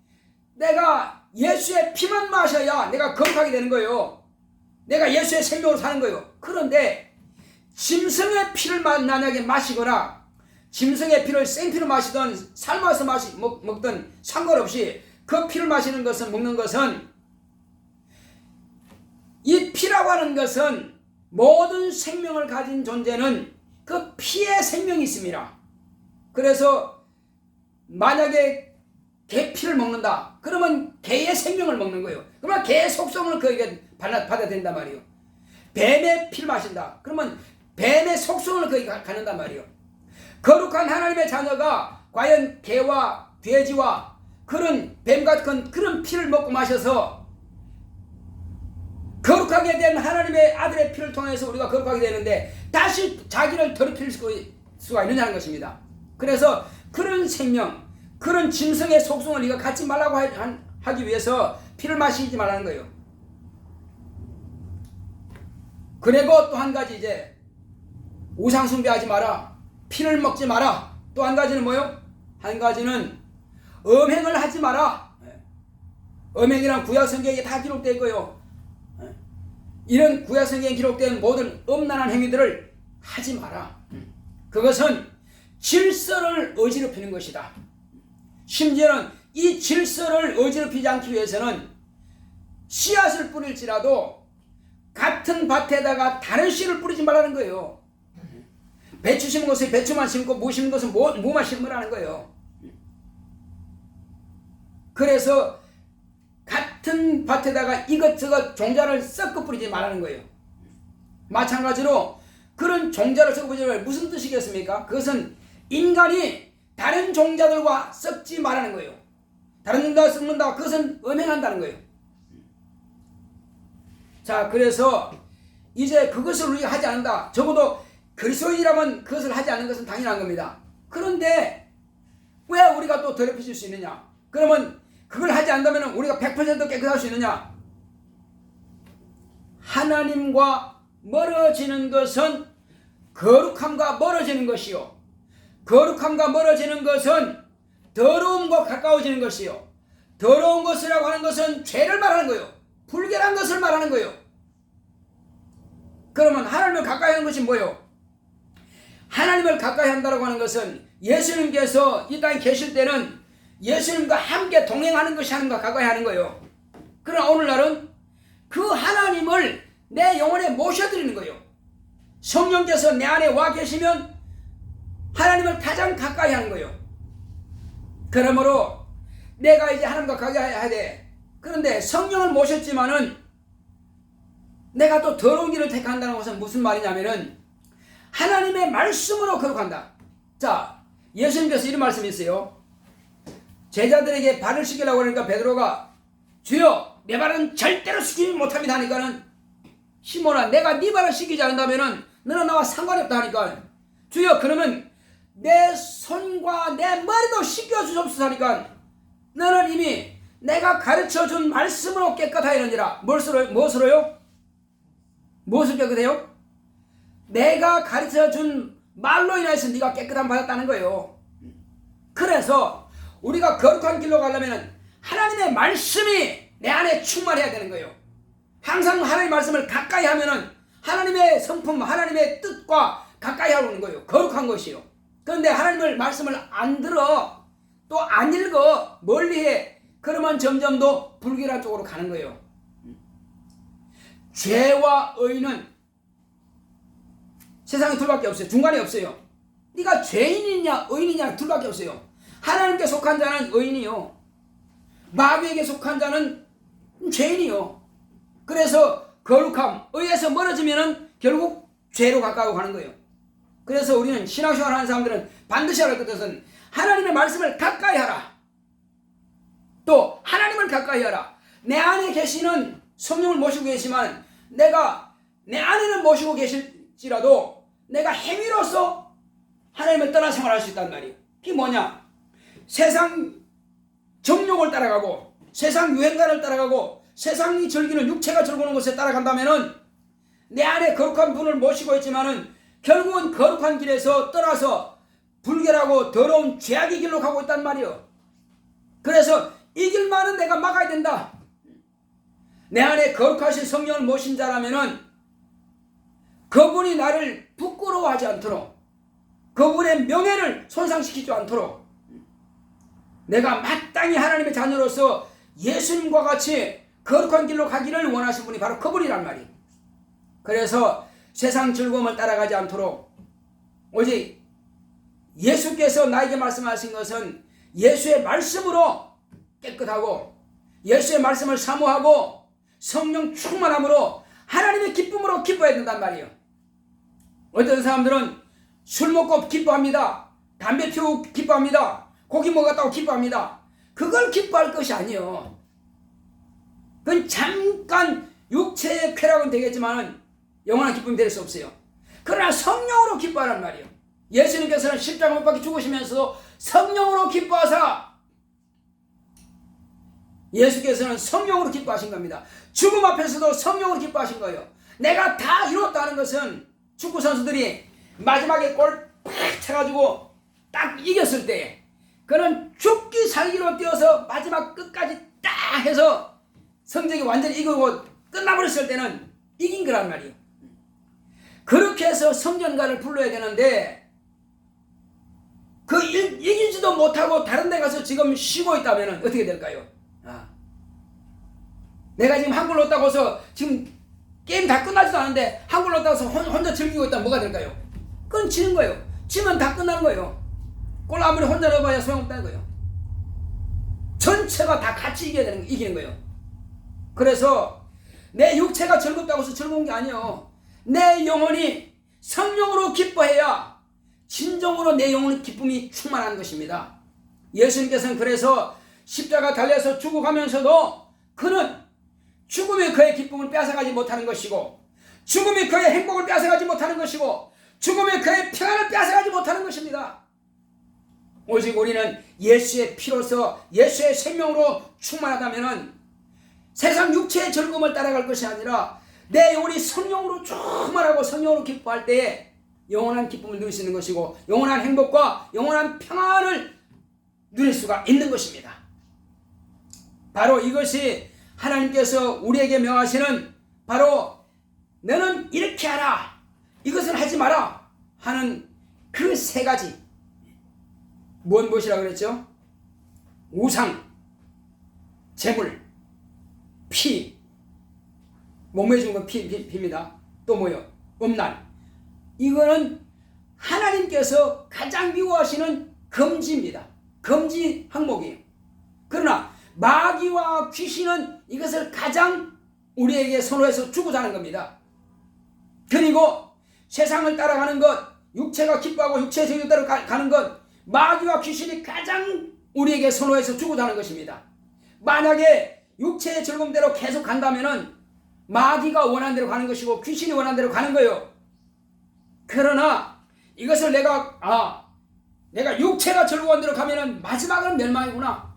내가 예수의 피만 마셔야 내가 거룩하게 되는 거예요. 내가 예수의 생명으로 사는 거예요. 그런데 짐승의 피를 만약에 마시거나 짐승의 피를 생피로 마시든 삶아서 먹든 상관없이 그 피를 마시는 것은 먹는 것은 이 피라고 하는 것은 모든 생명을 가진 존재는 그 피에 생명이 있습니다. 그래서 만약에 개 피를 먹는다. 그러면 개의 생명을 먹는 거예요. 그러면 개의 속성을 그에게 받아야 된단 말이에요. 뱀의 피를 마신다. 그러면 뱀의 속성을 그에게 갖는단 말이에요. 거룩한 하나님의 자녀가 과연 개와 돼지와 그런 뱀 같은 그런 피를 먹고 마셔서 거룩하게 된 하나님의 아들의 피를 통해서 우리가 거룩하게 되는데 다시 자기를 더럽힐 수가 있느냐는 것입니다. 그래서 그런 생명, 그런 짐승의 속성을 네가 갖지 말라고 하기 위해서 피를 마시지 말라는 거예요. 그리고 또 한 가지 이제 우상 숭배하지 마라. 피를 먹지 마라. 또 한 가지는 뭐요? 한 가지는 음행을 하지 마라. 음행이란 구약 성경에 다 기록되어 있고요. 이런 구약 성경에 기록된 모든 음란한 행위들을 하지 마라. 그것은 질서를 어지럽히는 것이다. 심지어는 이 질서를 어지럽히지 않기 위해서는 씨앗을 뿌릴지라도 같은 밭에다가 다른 씨를 뿌리지 말라는 거예요. 배추 심은 것은 배추만 심고 무 심은 것은 무만 심으라는 거예요. 그래서 같은 밭에다가 이것저것 종자를 섞어 뿌리지 말라는 거예요. 마찬가지로 그런 종자를 섞어 뿌리지 말라는 무슨 뜻이겠습니까? 그것은 인간이 다른 종자들과 섞지 말라는 거예요. 다른 종자를 섞는다, 그것은 음행한다는 거예요. 자, 그래서 이제 그것을 우리가 하지 않는다. 적어도 그리스도인이라면 그것을 하지 않는 것은 당연한 겁니다. 그런데 왜 우리가 또 더럽혀질 수 있느냐? 그러면 그걸 하지 않는다면 우리가 100% 깨끗할 수 있느냐? 하나님과 멀어지는 것은 거룩함과 멀어지는 것이요, 거룩함과 멀어지는 것은 더러움과 가까워지는 것이요, 더러운 것이라고 하는 것은 죄를 말하는 거예요. 불결한 것을 말하는 거예요. 그러면 하나님을 가까이 하는 것이 뭐예요? 하나님을 가까이 한다고 하는 것은 예수님께서 이 땅에 계실 때는 예수님과 함께 동행하는 것이 하나님과 가까이 하는 거예요. 그러나 오늘날은 그 하나님을 내 영혼에 모셔드리는 거예요. 성령께서 내 안에 와 계시면 하나님을 가장 가까이 하는 거예요. 그러므로 내가 이제 하나님과 가까이 해야 돼. 그런데 성령을 모셨지만은 내가 또 더러운 길을 택한다는 것은 무슨 말이냐면은 하나님의 말씀으로 거룩한다. 자, 예수님께서 이런 말씀이 있어요. 제자들에게 발을 씻기려고 하니까 베드로가 주여 내 발은 절대로 씻기지 못합니다 하니까는 시몬아 내가 네 발을 씻기지 않는다면은 너는 나와 상관이 없다 하니까 주여 그러면 내 손과 내 머리도 씻겨 주옵소서 하니까 너는 이미 내가 가르쳐준 말씀으로 깨끗하여는지라. 무엇으로요? 무엇을 깨끗해요? 내가 가르쳐준 말로 인해서 네가 깨끗함 받았다는 거예요. 그래서 우리가 거룩한 길로 가려면 하나님의 말씀이 내 안에 충만해야 되는 거예요. 항상 하나님의 말씀을 가까이 하면은 하나님의 성품, 하나님의 뜻과 가까이 하는 거예요. 거룩한 것이요. 그런데 하나님의 말씀을 안 들어, 또 안 읽어, 멀리해. 그러면 점점 더 불결한 쪽으로 가는 거예요. 죄와 의는 세상에 둘밖에 없어요. 중간에 없어요. 네가 죄인이냐 의인이냐 둘밖에 없어요. 하나님께 속한 자는 의인이요, 마귀에게 속한 자는 죄인이요. 그래서 거룩함, 의에서 멀어지면은 결국 죄로 가까워 가는 거예요. 그래서 우리는 신앙생활 하는 사람들은 반드시 알아야 될 것은 하나님의 말씀을 가까이 하라. 또 하나님을 가까이 하라. 내 안에 계시는 성령을 모시고 계시지만 내가 내 안에는 모시고 계실지라도 내가 행위로서 하나님을 떠나 생활할 수 있단 말이에요. 그게 뭐냐? 세상 정욕을 따라가고 세상 유행가를 따라가고 세상이 즐기는 육체가 즐기는 것에 따라간다면은 내 안에 거룩한 분을 모시고 있지만은 결국은 거룩한 길에서 떠나서 불결하고 더러운 죄악의 길로 가고 있단 말이에요. 그래서 이 길만은 내가 막아야 된다. 내 안에 거룩하신 성령을 모신 자라면은 그분이 나를 부끄러워하지 않도록, 그분의 명예를 손상시키지 않도록 내가 마땅히 하나님의 자녀로서 예수님과 같이 거룩한 길로 가기를 원하시는 분이 바로 그분이란 말이에요. 그래서 세상 즐거움을 따라가지 않도록 오직 예수께서 나에게 말씀하신 것은 예수의 말씀으로 깨끗하고 예수의 말씀을 사모하고 성령 충만함으로 하나님의 기쁨으로 기뻐해야 된단 말이에요. 어떤 사람들은 술 먹고 기뻐합니다. 담배 피우고 기뻐합니다. 고기 먹었다고 기뻐합니다. 그걸 기뻐할 것이 아니에요. 그건 잠깐 육체의 쾌락은 되겠지만 영원한 기쁨이 될 수 없어요. 그러나 성령으로 기뻐하란 말이에요. 예수님께서는 십자가 못 박혀 죽으시면서 성령으로 기뻐하사, 예수께서는 성령으로 기뻐하신 겁니다. 죽음 앞에서도 성령으로 기뻐하신 거예요. 내가 다 이뤘다는 것은 축구 선수들이 마지막에 골 팍 쳐가지고 딱 이겼을 때 그는 죽기 살기로 뛰어서 마지막 끝까지 딱 해서 성적이 완전히 이기고 끝나버렸을 때는 이긴 거란 말이에요. 그렇게 해서 성전가를 불러야 되는데 이기지도 못하고 다른 데 가서 지금 쉬고 있다면 어떻게 될까요? 내가 지금 한골 넣었다고 해서 지금 게임 다 끝나지도 않은데 한골 넣었다고 해서 혼자 즐기고 있다면 뭐가 될까요? 끊치는 거예요. 치면 다 끝나는 거예요. 골 아무리 혼자 넣어봐야 소용없다는 거예요. 전체가 다 같이 이기는 거예요. 그래서 내 육체가 즐겁다고 해서 즐거운 게 아니에요. 내 영혼이 성령으로 기뻐해야 진정으로 내 영혼의 기쁨이 충만한 것입니다. 예수님께서는 그래서 십자가 달려서 죽어가면서도 그는 죽음이 그의 기쁨을 뺏어가지 못하는 것이고, 죽음이 그의 행복을 뺏어가지 못하는 것이고, 죽음이 그의 평안을 뺏어가지 못하는 것입니다. 오직 우리는 예수의 피로서 예수의 생명으로 충만하다면 세상 육체의 즐거움을 따라갈 것이 아니라 내 영혼이 성령으로 충만하고 성령으로 기뻐할 때에 영원한 기쁨을 누릴 수 있는 것이고, 영원한 행복과 영원한 평안을 누릴 수가 있는 것입니다. 바로 이것이 하나님께서 우리에게 명하시는, 바로 너는 이렇게 하라, 이것을 하지 마라 하는 그 세 가지. 뭔 것이라 그랬죠? 우상, 재물, 피. 몸에 죽은 건 피입니다. 또 뭐요? 음란. 이거는 하나님께서 가장 미워하시는 금지입니다. 금지 항목이에요. 그러나 마귀와 귀신은 이것을 가장 우리에게 선호해서 주고자 하는 겁니다. 그리고 세상을 따라가는 것, 육체가 기뻐하고 육체의 정욕 따라 가는 것, 마귀와 귀신이 가장 우리에게 선호해서 주고자 하는 것입니다. 만약에 육체의 즐거움대로 계속 간다면은 마귀가 원하는 대로 가는 것이고 귀신이 원하는 대로 가는 거예요. 그러나 이것을 내가 육체가 즐거운 대로 가면은 마지막은 멸망이구나,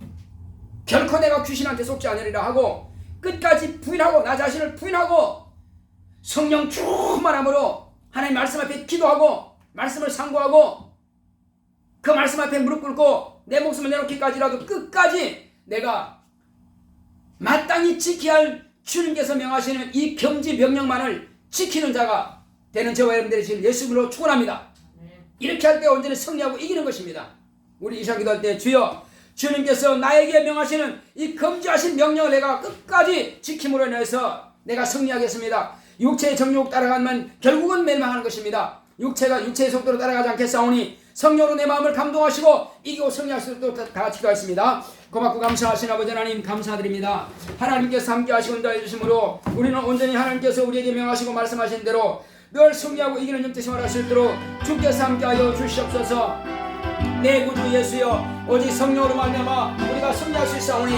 결코 내가 귀신한테 속지 않으리라 하고 끝까지 부인하고, 나 자신을 부인하고 성령 충만함으로 하나님 말씀 앞에 기도하고 말씀을 상고하고 그 말씀 앞에 무릎 꿇고 내 목숨을 내놓기까지라도 끝까지 내가 마땅히 지켜야 할 주님께서 명하시는 이 금지 명령만을 지키는 자가 되는 저와 여러분들이 지금 예수님으로 축원합니다. 이렇게 할 때 온전히 승리하고 이기는 것입니다. 우리 이사 기도할 때, 주여, 주님께서 나에게 명하시는 이 금지하신 명령을 내가 끝까지 지킴으로 인해서 내가 승리하겠습니다. 육체의 정욕 따라가면 결국은 멸망하는 것입니다. 육체가 육체의 속도로 따라가지 않겠사오니 성령으로 내 마음을 감동하시고 이기고 승리할 수 있도록 다 같이 기도하겠습니다. 고맙고 감사하신 아버지 하나님, 감사드립니다. 하나님께서 함께 하시고 인도해 주심으로 우리는 온전히 하나님께서 우리에게 명하시고 말씀하신 대로 늘 승리하고 이기는 영적 생활을 할 수 있도록 주께서 함께하여 주시옵소서. 내 구주 예수여, 오직 성령으로 말미암아 우리가 승리할 수 있사오니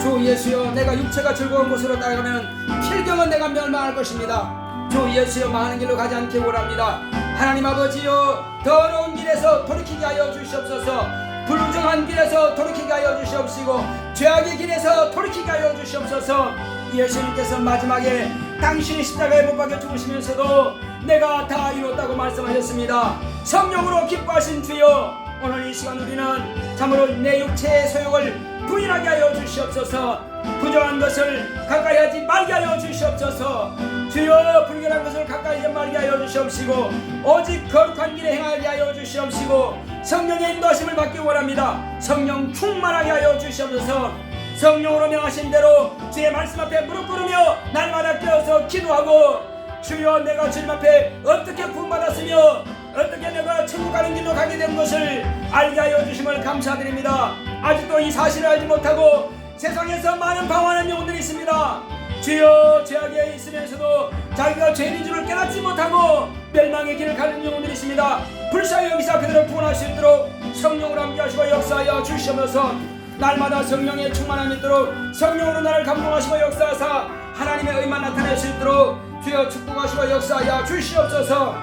주 예수여, 내가 육체가 즐거운 곳으로 따라가면 필경은 내가 멸망할 것입니다. 주 예수여, 많은 길로 가지 않게 원합니다. 하나님 아버지여, 더러운 길에서 돌이키게 하여 주시옵소서. 불정한 길에서 돌이키게 하여 주시옵시고 죄악의 길에서 돌이키게 하여 주시옵소서. 예수님께서 마지막에 당신이 십자가에 못 박혀 죽으시면서도 내가 다 이뤘다고 말씀하셨습니다. 성령으로 기뻐하신 주여, 오늘 이 시간 우리는 참으로 내 육체의 소욕을 부인하게 하여 주시옵소서. 부정한 것을 가까이 하지 말게 하여 주시옵소서. 주여, 불결한 것을 가까이 하지 말게 하여 주시옵시고 오직 거룩한 길에 행하게 하여 주시옵시고 성령의 인도하심을 받기 원합니다. 성령 충만하게 하여 주시옵소서. 성령으로 명하신 대로 주의 말씀 앞에 무릎 꿇으며 날마다 깨어서 기도하고, 주여, 내가 주님 앞에 어떻게 구원받았으며 어떻게 내가 천국 가는 길로 가게 된 것을 알게 하여 주심을 감사드립니다. 아직도 이 사실을 알지 못하고 세상에서 많은 방황하는 영혼들이 있습니다. 주여, 죄악에 있으면서도 자기가 죄인인 줄을 깨닫지 못하고 멸망의 길을 가는 영혼들이 있습니다. 불쌍히 여기서 그들을 구원할 수 있도록 성령으로 함께 하시고 역사하여 주시옵소서. 날마다 성령의 충만함이 있도록 성령으로 나를 감동하시고 역사하사 하나님의 의만 나타낼 수 있도록 주여 축복하시고 역사하여 주시옵소서.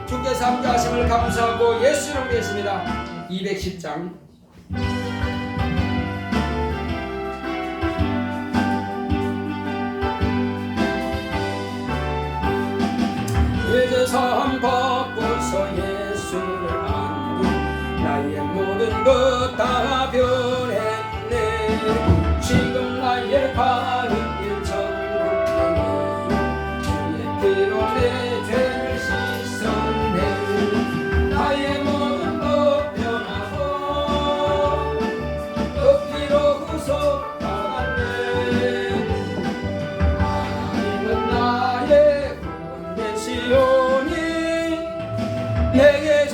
주께서 함께 하심을 감사하고 예수 이름으로 드리겠습니다. 210장 이제선 벗고서 예수를 안고 나의 모든 것 다 변했네. 지금 나의 가는 길 전국행해 주의 피로 내 죄를 씻었네. 나의 모든 것 변하고 그 피로 구속받았네. 하나님은 나의 구원 되시오니 내게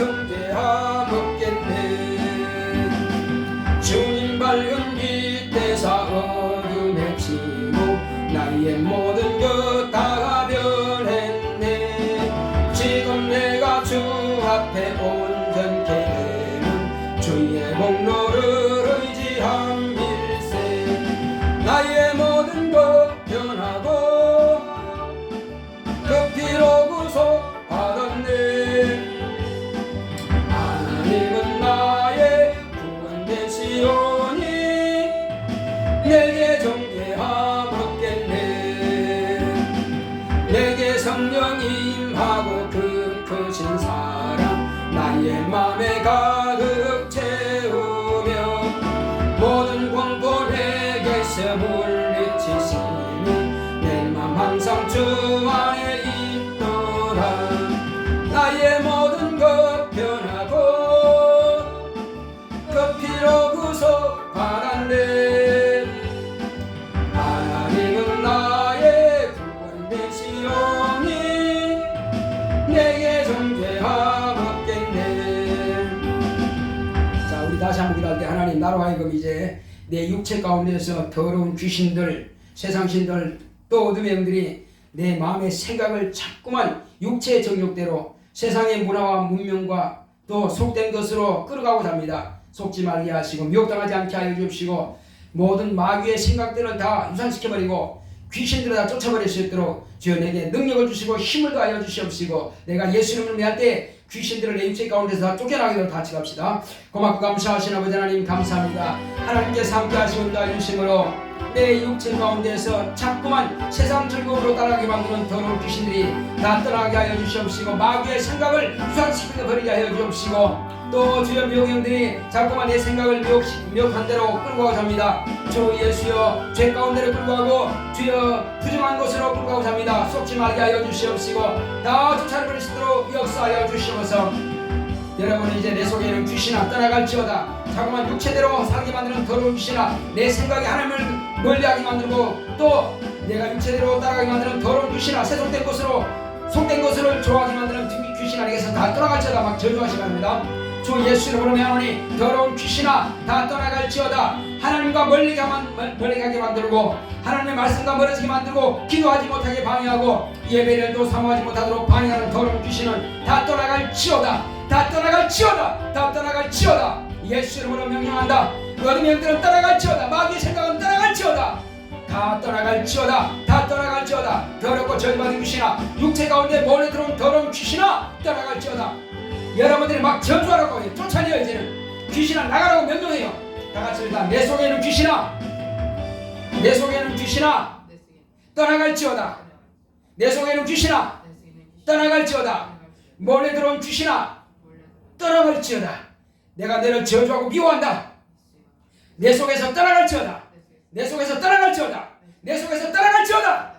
가득 채우며 모든 공포 내게서 물리치시니 내 맘 항상 주 안에 있노라. 나의 모든 것 변하고 그 피로 구속받았네. 하나님은 나의 구원 되시오니 내게 존재하겠네. 자, 우리 다시 한번 기도할 때 하나님, 나로 하여금 이제 내 육체 가운데서 더러운 귀신들, 세상신들, 또 어둠의 영들이 내 마음의 생각을 자꾸만 육체의 정욕대로 세상의 문화와 문명과 또 속된 것으로 끌어가고 합니다. 속지 말게 하시고 미혹당하지 않게 하여 주시고 모든 마귀의 생각들을 다 유산시켜버리고 귀신들을 다 쫓아버릴 수 있도록 주여 내게 능력을 주시고 힘을 더하여 주시옵시고 내가 예수 이름을 매할 때 귀신들을 내 육체 가운데서 다 쫓겨나게 도록 같이 갑시다. 고맙고 감사하신 아버지 하나님 감사합니다. 하나님께서 함께 하시고 도와주심으로 내 육체 가운데서 자꾸만 세상 즐거움으로 따라가게 만드는 더러운 귀신들이 다 떠나게 하여 주시옵시고 마귀의 생각을 유산시켜 버리게 하여 주옵시고 또 주여 미혹형들이 자꾸만 내 생각을 미혹한 대로 끌고 가고자 합니다. 주 예수여 죄 가운데로 끌고 가고 주여 부정한 것으로 끌고 가고자 합니다. 속지 말게 하여 주시옵시고 다 쫓아버릴 수 있도록 역사하여 주시옵소서. 여러분 이제 내 속에 있는 귀신아 떠나갈지어다. 자꾸만 육체대로 살게 만드는 더러운 귀신아 내 생각이 하나님을 멀리하게 만들고 또 내가 육체대로 따라가게 만드는 더러운 귀신아 세속된 것으로 속된 것을 좋아하게 만드는 귀신아 내게서 다 떠나갈지어다. 막 저주하시 바랍니다. 주 예수 이름으로 명하노니 더러운 귀신아 다 떠나갈지어다. 하나님과 멀리 가게 만들고 하나님의 말씀과 멀어지게 만들고 기도하지 못하게 방해하고 예배를 또 사모하지 못하도록 방해하는 더러운 귀신은 다 떠나갈지어다. 다 떠나갈지어다. 다 떠나갈지어다. 예수 이름으로 명령한다. 어둠의 영들은 떠나갈지어다. 마귀의 생각은 떠나갈지어다. 다 떠나갈지어다. 다 떠나갈지어다. 더럽고 저주받은 귀신아 육체 가운데 몰래 들어온 더러운 귀신아 떠나갈지어다. 여러분들이 막 저주하라고 해요. 쫓아내요. 이제는 귀신아 나가라고 명령해요. 다같이 일단 내 속에 있는 귀신아 내 속에 있는 귀신아 떠나갈지어다. 내 속에 있는 귀신아 떠나갈지어다. 몰래 들어온 귀신아 떠나갈지어다. 내가 너를 저주하고 미워한다. 내 속에서 떠나갈지어다. 내 속에서 떠나갈지어다. 내 속에서 떠나갈지어다.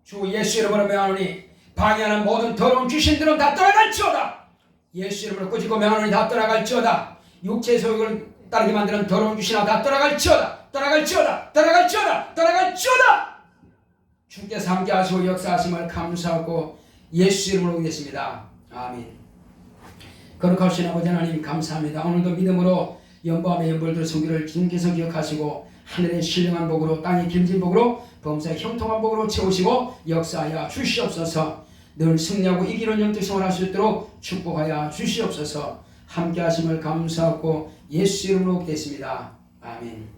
주 예수 이름으로 명하노니 방해하는 모든 더러운 귀신들은 다 떠나갈지어다. 예수 이름으로 꾸짖고 명하노니 다 떠나갈지어다. 육체의 소욕을 따르게 만드는 더러운 귀신아 다 떠나갈지어다. 떠나갈지어다. 떠나갈지어다. 떠나갈지어다. 주께서 함께 하시고 역사하심을 감사하고 예수 이름으로 오겠습니다. 아멘. 거룩하신 아버지 하나님 감사합니다. 오늘도 믿음으로 연보함의 연벌들 성기를 주님께서 기억하시고 하늘의 신령한 복으로 땅의 길진 복으로 범사의 형통한 복으로 채우시고 역사하여 주시옵소서. 늘 승리하고 이기는 영적 생활할 수 있도록 축복하여 주시옵소서. 함께 하심을 감사하고 예수 이름으로 기도했습니다. 아멘.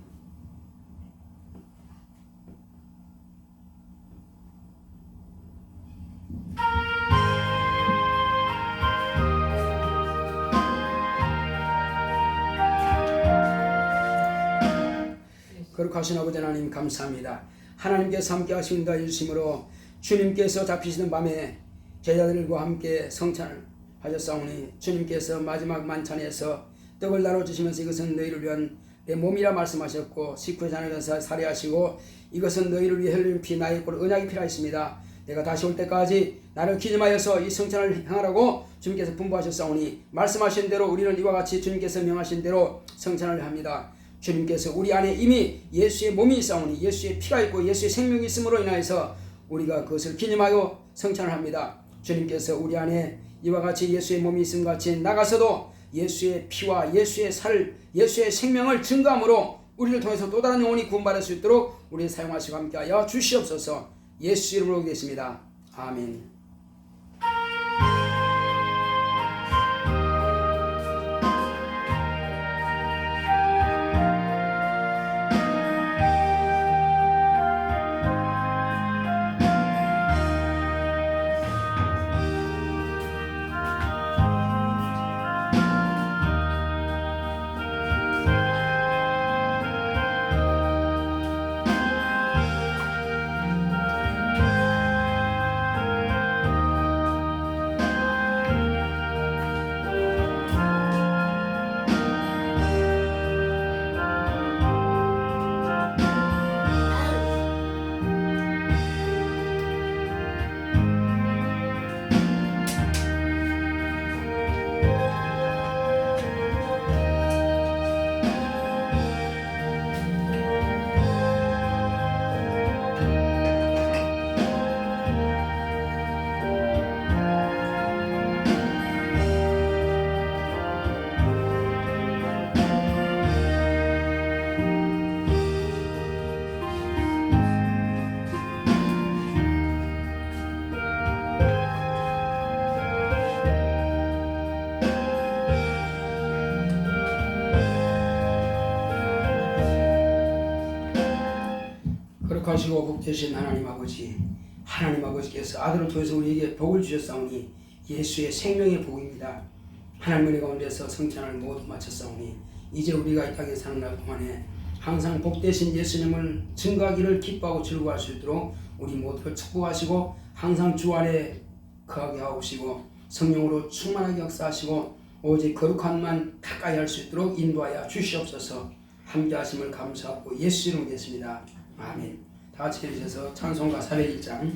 거룩하신 아버지 하나님 감사합니다. 하나님께서 함께 하신다 해주심으로 주님께서 잡히시는 밤에 제자들과 함께 성찬을 하셨사오니 주님께서 마지막 만찬에서 떡을 나눠주시면서 이것은 너희를 위한 내 몸이라 말씀하셨고 식후에 잔을 살해하시고 이것은 너희를 위해 흘린 피 나의 꼴 언약이 필요하였습니다. 내가 다시 올 때까지 나를 기념하여서 이 성찬을 행하라고 주님께서 분부하셨사오니 말씀하신 대로 우리는 이와 같이 주님께서 명하신 대로 성찬을 합니다. 주님께서 우리 안에 이미 예수의 몸이 있사오니 예수의 피가 있고 예수의 생명이 있음으로 인하여서 우리가 그것을 기념하여 성찬을 합니다. 주님께서 우리 안에 이와 같이 예수의 몸이 있음 같이 나가서도 예수의 피와 예수의 살, 예수의 생명을 증거함으로 우리를 통해서 또 다른 영혼이 구원받을 수 있도록 우리 사용하시고 함께하여 주시옵소서. 예수 이름으로 기도했습니다. 아멘. 축복하시고 복되신 하나님 아버지, 하나님 아버지께서 아들을 통해서 우리에게 복을 주셨사오니 예수의 생명의 복입니다. 하나님 은혜 가운데서 성찬을 모두 마쳤사오니 이제 우리가 이 땅에 사는 날 동안에 항상 복되신 예수님을 증거하기를 기뻐하고 즐거워할 수 있도록 우리 모두를 축복하시고 항상 주 안에 거하게 하시고 성령으로 충만하게 역사하시고 오직 거룩함만 가까이 할 수 있도록 인도하여 주시옵소서. 함께 하심을 감사하고 예수 이름으로 겠습니다. 아멘. 다 같이 해주셔서 찬송가 401장.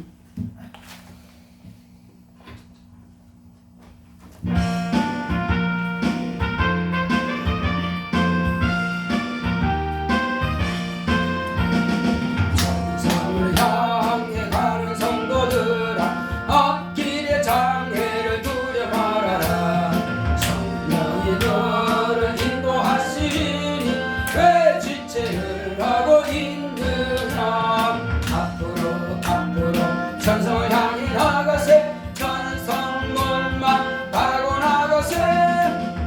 천상을 향해 가는 성도들아, 앞길에 장애를 두려 말아라. 성령이 너를 인도하시니 왜 지체를 하고 있느냐. 앞으로 천성을 향해 나가세. 천성문만 바라고 나가세.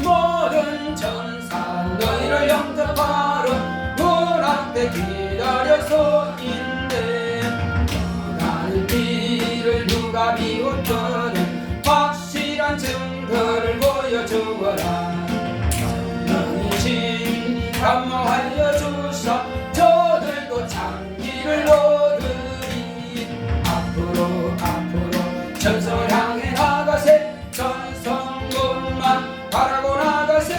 모든 천사 너희를 영접하러 문 앞에 기다려서 있네. 가는 길을 누가 비웃거든 확실한 증거를 보여주어라. 성령이 진리 감화하여 주사 저들도 장기를 얻으리. 앞으로 천성을 향해 나가세. 천성문만 바라고 나가세.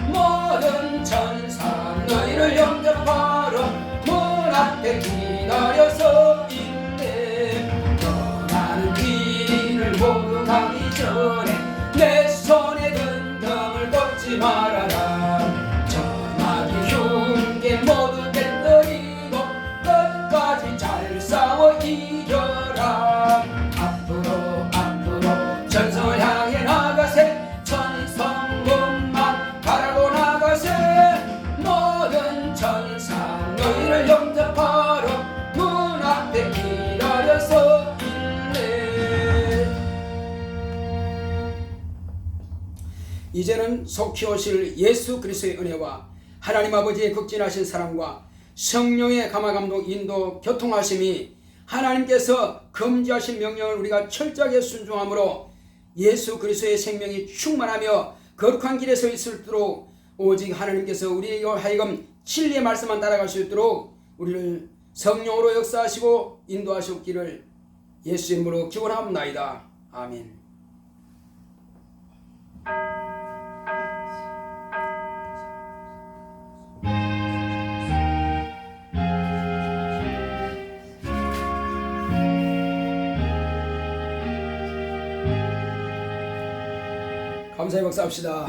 모든 천사 너희를 영접하러 문 앞에 기다려서 있네. 떠나는 길을 모두 가기 전에 내 손에 든 덤을 꺾지 말아라. 전하기 흉계 모두 깨뜨리고 끝까지 잘 싸워 이겨라. 앞으로 천성을 향해 나가세. 천성문만 바라고 나가세. 모든 천사 너희를 영접하러 문 앞에 기다려서 있네. 이제는 속히 오실 예수 그리스도의 은혜와 하나님 아버지의 극진하신 사랑과 성령의 감화감동 인도 교통하심이 하나님께서 금지하신 명령을 우리가 철저하게 순종함으로 예수 그리스도의 생명이 충만하며 거룩한 길에 서 있도록 오직 하나님께서 우리에게 하여금 진리의 말씀만 따라갈 수 있도록 우리를 성령으로 역사하시고 인도하시기를 예수 이름으로 기원합니다. 아멘. 감사의 박수 합시다.